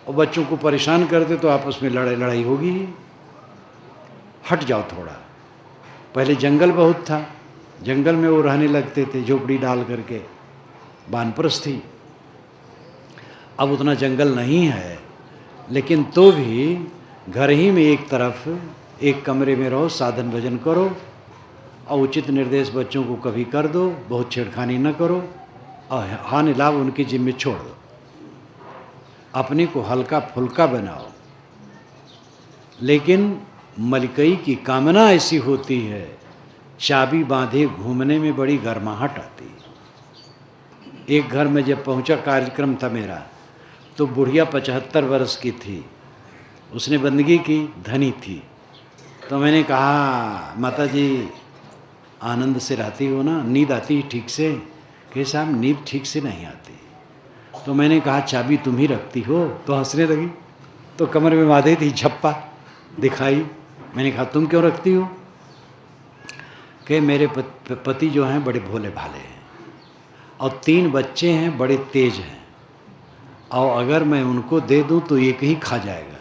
और बच्चों को परेशान करते तो आपस में लड़ाई होगी ही। हट जाओ थोड़ा। पहले जंगल बहुत था, जंगल में वो रहने लगते थे झोपड़ी डाल करके, वानप्रस्थी। अब उतना जंगल नहीं है, लेकिन तो भी घर ही में एक तरफ एक कमरे में रहो, साधन भजन करो और उचित निर्देश बच्चों को कभी कर दो, बहुत छेड़खानी न करो और हानि लाभ उनके जिम्मे छोड़ दो। अपने को हल्का फुल्का बनाओ। लेकिन मलकई की कामना ऐसी होती है, चाबी बांधे घूमने में बड़ी गर्माहट आती है। एक घर में जब पहुंचा, कार्यक्रम था मेरा, तो बुढ़िया 75 वर्ष की थी, उसने बंदगी की, धनी थी। तो मैंने कहा, माता जी आनंद से रहती हो ना, नींद आती ठीक से? कि साहब नींद ठीक से नहीं आती। तो मैंने कहा चाबी तुम ही रखती हो? तो हंसने लगी। तो कमरे में बांधी थी झप्पा दिखाई। मैंने कहा तुम क्यों रखती हो? कि मेरे पति जो हैं बड़े भोले भाले हैं और 3 बच्चे हैं बड़े तेज हैं, और अगर मैं उनको दे दूं तो एक ही खा जाएगा,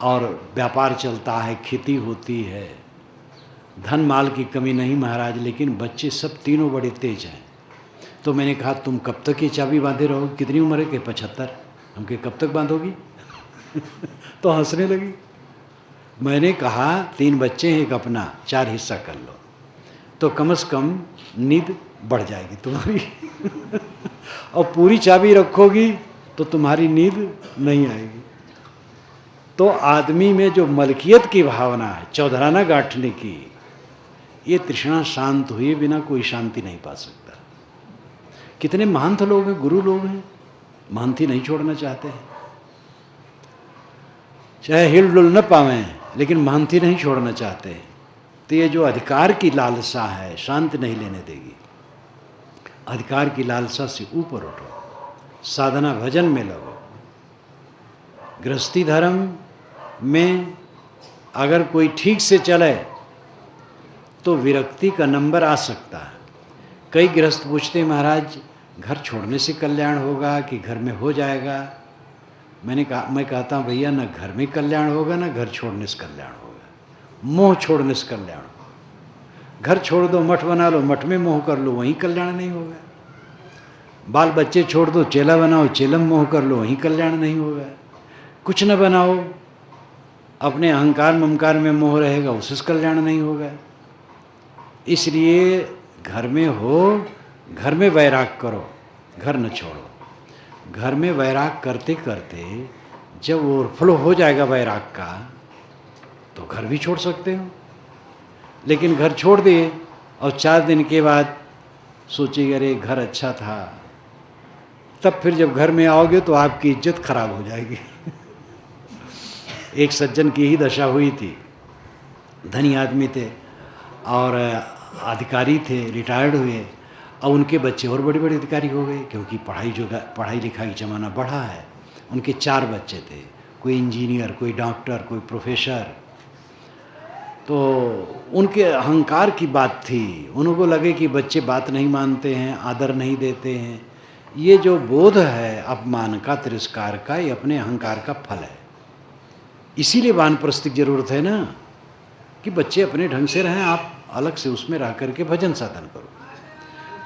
और व्यापार चलता है, खेती होती है, धन माल की कमी नहीं महाराज, लेकिन बच्चे सब तीनों बड़े तेज हैं। तो मैंने कहा तुम कब तक ये चाबी बांधे रहोगे? कितनी उम्र है? कि 75। हम कहे कब तक बांधोगी? तो हंसने लगी। मैंने कहा 3 बच्चे हैं, एक अपना, 4 हिस्सा कर लो तो कम से कम नींद बढ़ जाएगी तुम्हारी। और पूरी चाबी रखोगी तो तुम्हारी नींद नहीं आएगी। तो आदमी में जो मलकियत की भावना है, चौधराना गांठने की, ये तृष्णा शांत हुए बिना कोई शांति नहीं पा सकता। कितने महंत लोग हैं, गुरु लोग हैं, महंती नहीं छोड़ना चाहते हैं, चाहे हिल डुल न पावें लेकिन महंती नहीं छोड़ना चाहते। तो ये जो अधिकार की लालसा है, शांति नहीं लेने देगी। अधिकार की लालसा से ऊपर उठो, साधना भजन में लगो। गृहस्थी धर्म में अगर कोई ठीक से चले तो विरक्ति का नंबर आ सकता है। कई गृहस्थ पूछते हैं महाराज घर छोड़ने से कल्याण होगा कि घर में हो जाएगा? मैं कहता हूँ भैया, ना घर में कल्याण होगा ना घर छोड़ने से कल्याण होगा। मोह छोड़ने से कल्याण होगा। घर छोड़ दो, मठ बना लो, मठ में मोह कर लो, वहीं कल्याण नहीं होगा। बाल बच्चे छोड़ दो, चेला बनाओ, चेला में मोह कर लो, वहीं कल्याण नहीं होगा। कुछ न बनाओ, अपने अहंकार ममकार में मोह रहेगा, उससे कल्याण नहीं होगा। इसलिए घर में हो, घर में वैराग करो, घर न छोड़ो। घर में वैराग करते करते जब ओवरफ्लो हो जाएगा वैराग का, तो घर भी छोड़ सकते हो। लेकिन घर छोड़ दिए और 4 दिन के बाद सोचिए अरे घर अच्छा था, तब फिर जब घर में आओगे तो आपकी इज्जत खराब हो जाएगी। एक सज्जन की ही दशा हुई थी, धनी आदमी थे और अधिकारी थे, रिटायर्ड हुए, और उनके बच्चे और बड़े बड़े अधिकारी हो गए, क्योंकि पढ़ाई लिखाई ज़माना बढ़ा है। उनके 4 बच्चे थे, कोई इंजीनियर, कोई डॉक्टर, कोई प्रोफेसर। तो उनके अहंकार की बात थी, उनको लगे कि बच्चे बात नहीं मानते हैं, आदर नहीं देते हैं। ये जो बोध है अपमान का, तिरस्कार का, ये अपने अहंकार का फल है। इसीलिए वानप्रस्थ की जरूरत है ना, कि बच्चे अपने ढंग से रहें, आप अलग से उसमें रह करके भजन साधन करो।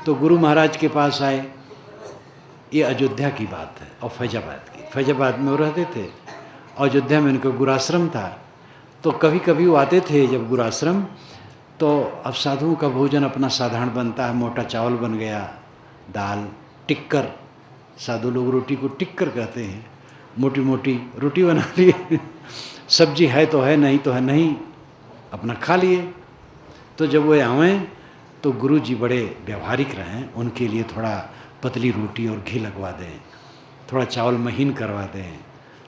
तो गुरु महाराज के पास आए, ये अयोध्या की बात है और फैजाबाद की। फैजाबाद में वो रहते थे, अयोध्या में उनका गुराश्रम था। तो कभी कभी वो आते थे जब गुराश्रम, तो अब साधुओं का भोजन अपना साधारण बनता है, मोटा चावल बन गया, दाल, टिक्कर, साधु लोग रोटी को टिक्कर कहते हैं, मोटी मोटी रोटी बना ली, सब्जी है तो है, नहीं तो है नहीं, अपना खा लिए। तो जब वो आवें तो गुरु जी बड़े व्यवहारिक रहें, उनके लिए थोड़ा पतली रोटी और घी लगवा दें, थोड़ा चावल महीन करवा दें,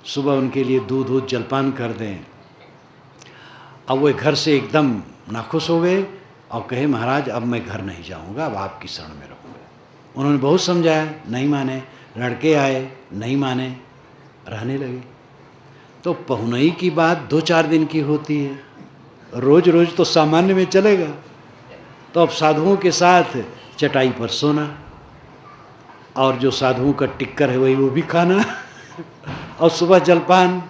सुबह उनके लिए दूध जलपान कर दें। अब वो घर से एकदम नाखुश हो गए और कहे, महाराज अब मैं घर नहीं जाऊंगा, अब आपकी शरण में रहूँगा। उन्होंने बहुत समझाया, नहीं माने। लड़के आए, नहीं माने, रहने लगे। तो पहुनई की बात 2-4 दिन की होती है, रोज रोज तो सामान्य में चलेगा। तो अब साधुओं के साथ चटाई पर सोना, और जो साधुओं का टिक्कर है वही वो भी खाना, और सुबह जलपान,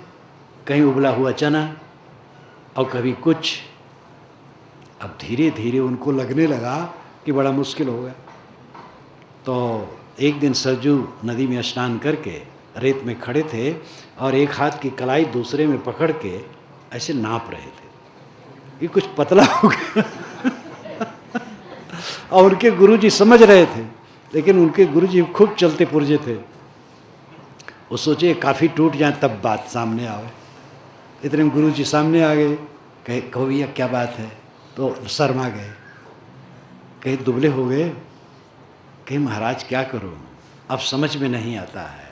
कहीं उबला हुआ चना और कभी कुछ। अब धीरे धीरे उनको लगने लगा कि बड़ा मुश्किल हो गया। तो एक दिन सरजू नदी में स्नान करके रेत में खड़े थे और एक हाथ की कलाई दूसरे में पकड़ के ऐसे नाप रहे थे कि कुछ पतला हो गया। और उनके गुरुजी समझ रहे थे, लेकिन उनके गुरुजी खूब चलते पुर्जे थे। वो सोचे काफ़ी टूट जाए तब बात सामने आवे। इतने में गुरुजी सामने आ गए, कहे, कहो भैया क्या बात है? तो शर्मा गए, कहे दुबले हो गए। कहे महाराज क्या करूं, अब समझ में नहीं आता है,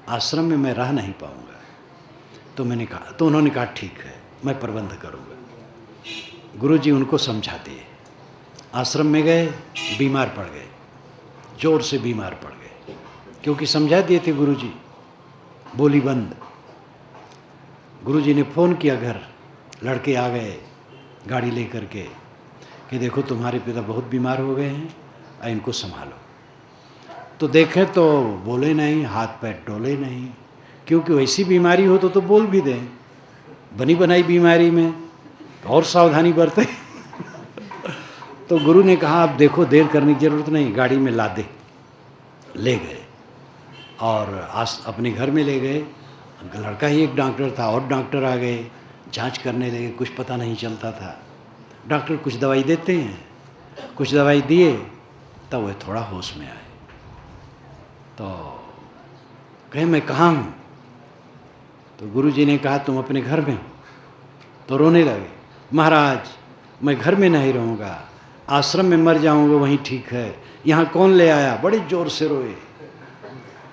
आश्रम में मैं रह नहीं पाऊंगा। तो मैंने कहा, तो उन्होंने कहा ठीक है मैं प्रबंध करूंगा। गुरुजी उनको समझा दिए। आश्रम में गए, बीमार पड़ गए, जोर से बीमार पड़ गए, क्योंकि समझा दिए थे गुरुजी, बोली बंद। गुरुजी ने फ़ोन किया घर, लड़के आ गए गाड़ी लेकर के कि देखो तुम्हारे पिता बहुत बीमार हो गए हैं, इनको संभालो। तो देखें तो बोले नहीं, हाथ पैर डोले नहीं, क्योंकि वैसी बीमारी हो तो बोल भी दें, बनी बनाई बीमारी में और सावधानी बरते। तो गुरु ने कहा अब देखो देर करने की जरूरत नहीं, गाड़ी में ला दे। ले गए और अपने घर में ले गए। लड़का ही एक डॉक्टर था और डॉक्टर आ गए, जांच करने लगे, कुछ पता नहीं चलता था। डॉक्टर कुछ दवाई देते हैं, कुछ दवाई दिए, तब वह थोड़ा होश में आए। तो कहे मैं कहाँ हूँ? तो गुरुजी ने कहा तुम अपने घर में हो। तो रोने लगे, महाराज मैं घर में नहीं रहूँगा, आश्रम में मर जाऊँगा वहीं ठीक है, यहाँ कौन ले आया? बड़े जोर से रोए।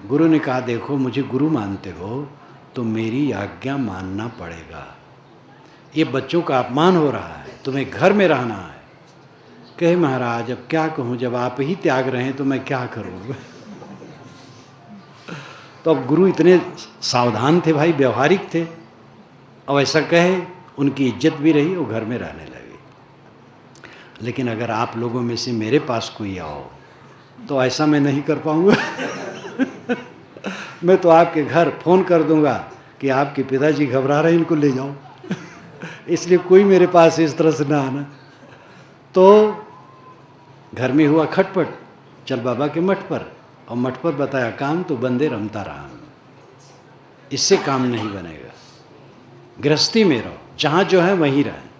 गुरु ने कहा देखो मुझे गुरु मानते हो तो मेरी आज्ञा मानना पड़ेगा, ये बच्चों का अपमान हो रहा है, तुम्हें घर में रहना है। कहे महाराज अब क्या कहूँ, जब आप ही त्याग रहे हैं तो मैं क्या करूँ? तो अब गुरु इतने सावधान थे भाई, व्यवहारिक थे, अब ऐसा कहे उनकी इज्जत भी रही, वो घर में रहने लगे। लेकिन अगर आप लोगों में से मेरे पास कोई आओ तो ऐसा मैं नहीं कर पाऊँगा। मैं तो आपके घर फ़ोन कर दूंगा कि आपके पिताजी घबरा रहे हैं, इनको ले जाओ। इसलिए कोई मेरे पास इस तरह से ना आना। तो घर में हुआ खटपट, चल बाबा के मठ पर, और मठ पर बताया काम, तो बंदे रमता रहा। इससे काम नहीं बनेगा, गृहस्थी में रहो, जहाँ जो है वहीं रहें।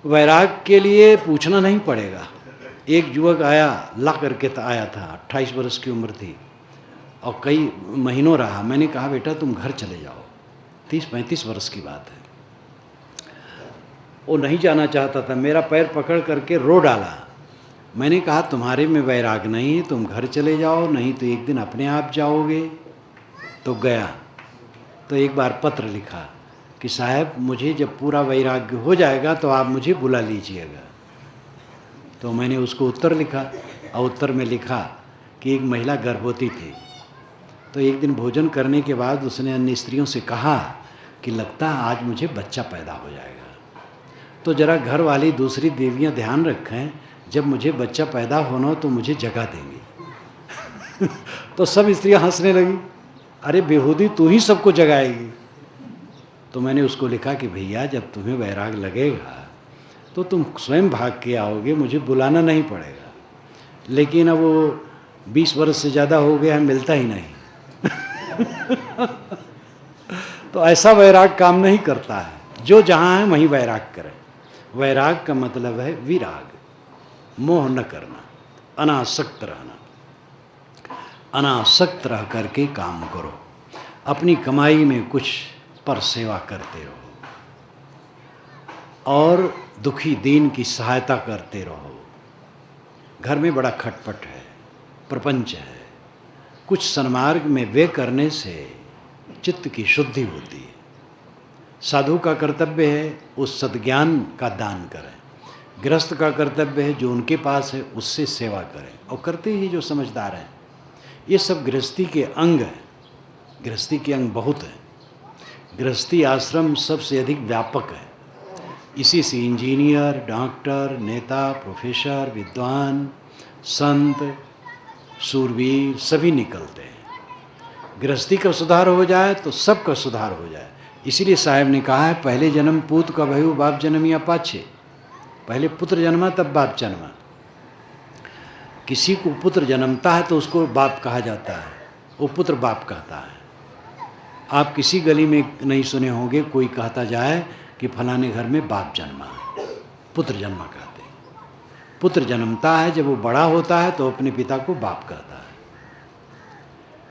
वैराग के लिए पूछना नहीं पड़ेगा। एक युवक आया, ला करके आया था, 28 वर्ष की उम्र थी और कई महीनों रहा। मैंने कहा बेटा तुम घर चले जाओ, 30-35 वर्ष की बात है। वो नहीं जाना चाहता था, मेरा पैर पकड़ करके रो डाला मैंने कहा तुम्हारे में वैराग नहीं है, तुम घर चले जाओ, नहीं तो एक दिन अपने आप जाओगे। तो गया तो एक बार पत्र लिखा कि साहब मुझे जब पूरा वैराग्य हो जाएगा तो आप मुझे बुला लीजिएगा। तो मैंने उसको उत्तर लिखा और उत्तर में लिखा कि एक महिला गर्भवती थी, तो एक दिन भोजन करने के बाद उसने अन्य स्त्रियों से कहा कि लगता है आज मुझे बच्चा पैदा हो जाएगा, तो ज़रा घर वाली दूसरी देवियां ध्यान रखें, जब मुझे बच्चा पैदा होना हो तो मुझे जगा देंगी। तो सब स्त्रियां हंसने लगी, अरे बेहूदी तू ही सबको जगाएगी। तो मैंने उसको लिखा कि भैया जब तुम्हें वैराग लगेगा तो तुम स्वयं भाग के आओगे, मुझे बुलाना नहीं पड़ेगा। लेकिन अब वो 20 वर्ष से ज़्यादा हो गया है, मिलता ही नहीं। तो ऐसा वैराग काम नहीं करता है। जो जहाँ है वहीं वैराग करें। वैराग का मतलब है विराग, मोह न करना, अनासक्त रहना। अनासक्त रह करके काम करो, अपनी कमाई में कुछ पर सेवा करते रहो और दुखी दीन की सहायता करते रहो। घर में बड़ा खटपट है, प्रपंच है, कुछ सन्मार्ग में वे करने से चित्त की शुद्धि होती है। साधु का कर्तव्य है उस सद्ज्ञान का दान करें, गृहस्थ का कर्तव्य है जो उनके पास है उससे सेवा करें, और करते ही जो समझदार हैं। ये सब गृहस्थी के अंग हैं। गृहस्थी के अंग बहुत हैं। गृहस्थी आश्रम सबसे अधिक व्यापक है। इसी से इंजीनियर, डॉक्टर, नेता, प्रोफेसर, विद्वान, संत, सूरवीर सभी निकलते हैं। गृहस्थी का सुधार हो जाए तो सबका सुधार हो जाए। इसीलिए साहब ने कहा है पहले जन्म पूत का भयु बाप जन्म या पाछे। पहले पुत्र जन्मा तब बाप जन्मा। किसी को पुत्र जन्मता है तो उसको बाप कहा जाता है, वो पुत्र बाप कहता है। आप किसी गली में नहीं सुने होंगे कोई कहता जाए कि फलाने घर में बाप जन्मा है, पुत्र जन्मा कहते हैं। पुत्र जन्मता है, जब वो बड़ा होता है तो अपने पिता को बाप कहता है।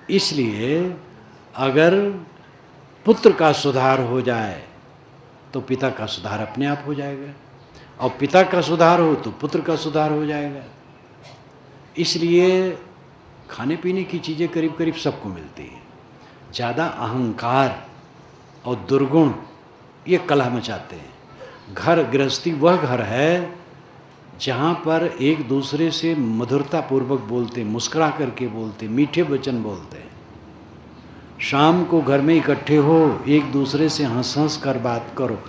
इसलिए अगर पुत्र का सुधार हो जाए तो पिता का सुधार अपने आप हो जाएगा, और पिता का सुधार हो तो पुत्र का सुधार हो जाएगा। इसलिए खाने पीने की चीज़ें करीब करीब सबको मिलती हैं। ज़्यादा अहंकार और दुर्गुण ये कलह मचाते हैं। घर गृहस्थी वह घर है जहाँ पर एक दूसरे से मधुरता पूर्वक बोलते, मुस्कुरा करके बोलते, मीठे वचन बोलते हैं। शाम को घर में इकट्ठे हो, एक दूसरे से हंस हंस कर बात करो।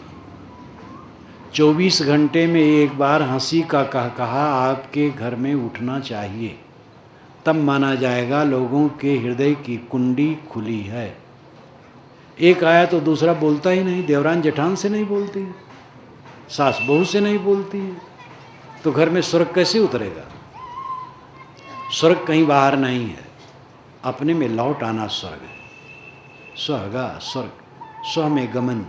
24 घंटे में एक बार हंसी का कहा आपके घर में उठना चाहिए, तब माना जाएगा लोगों के हृदय की कुंडी खुली है। एक आया तो दूसरा बोलता ही नहीं, देवरान जेठान से नहीं बोलती, सास बहू से नहीं बोलती है, तो घर में स्वर्ग कैसे उतरेगा? स्वर्ग कहीं बाहर नहीं है, अपने में लौट आना स्वर्ग है। स्वर्गा स्वर्ग, स्व में गमन,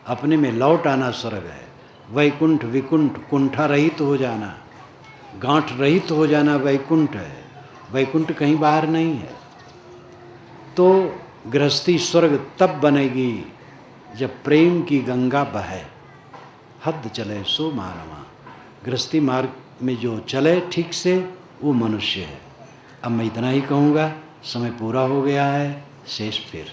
अपने में लौट आना स्वर्ग है। वैकुंठ विकुंठ, कुंठा रहित हो जाना, गांठ रहित हो जाना वैकुंठ है। वैकुंठ कहीं बाहर नहीं है। तो गृहस्थी स्वर्ग तब बनेगी जब प्रेम की गंगा बहे, हद चले सो मानवा। गृहस्थी मार्ग में जो चले ठीक से वो मनुष्य है। अब मैं इतना ही कहूँगा, समय पूरा हो गया है, शेष फिर।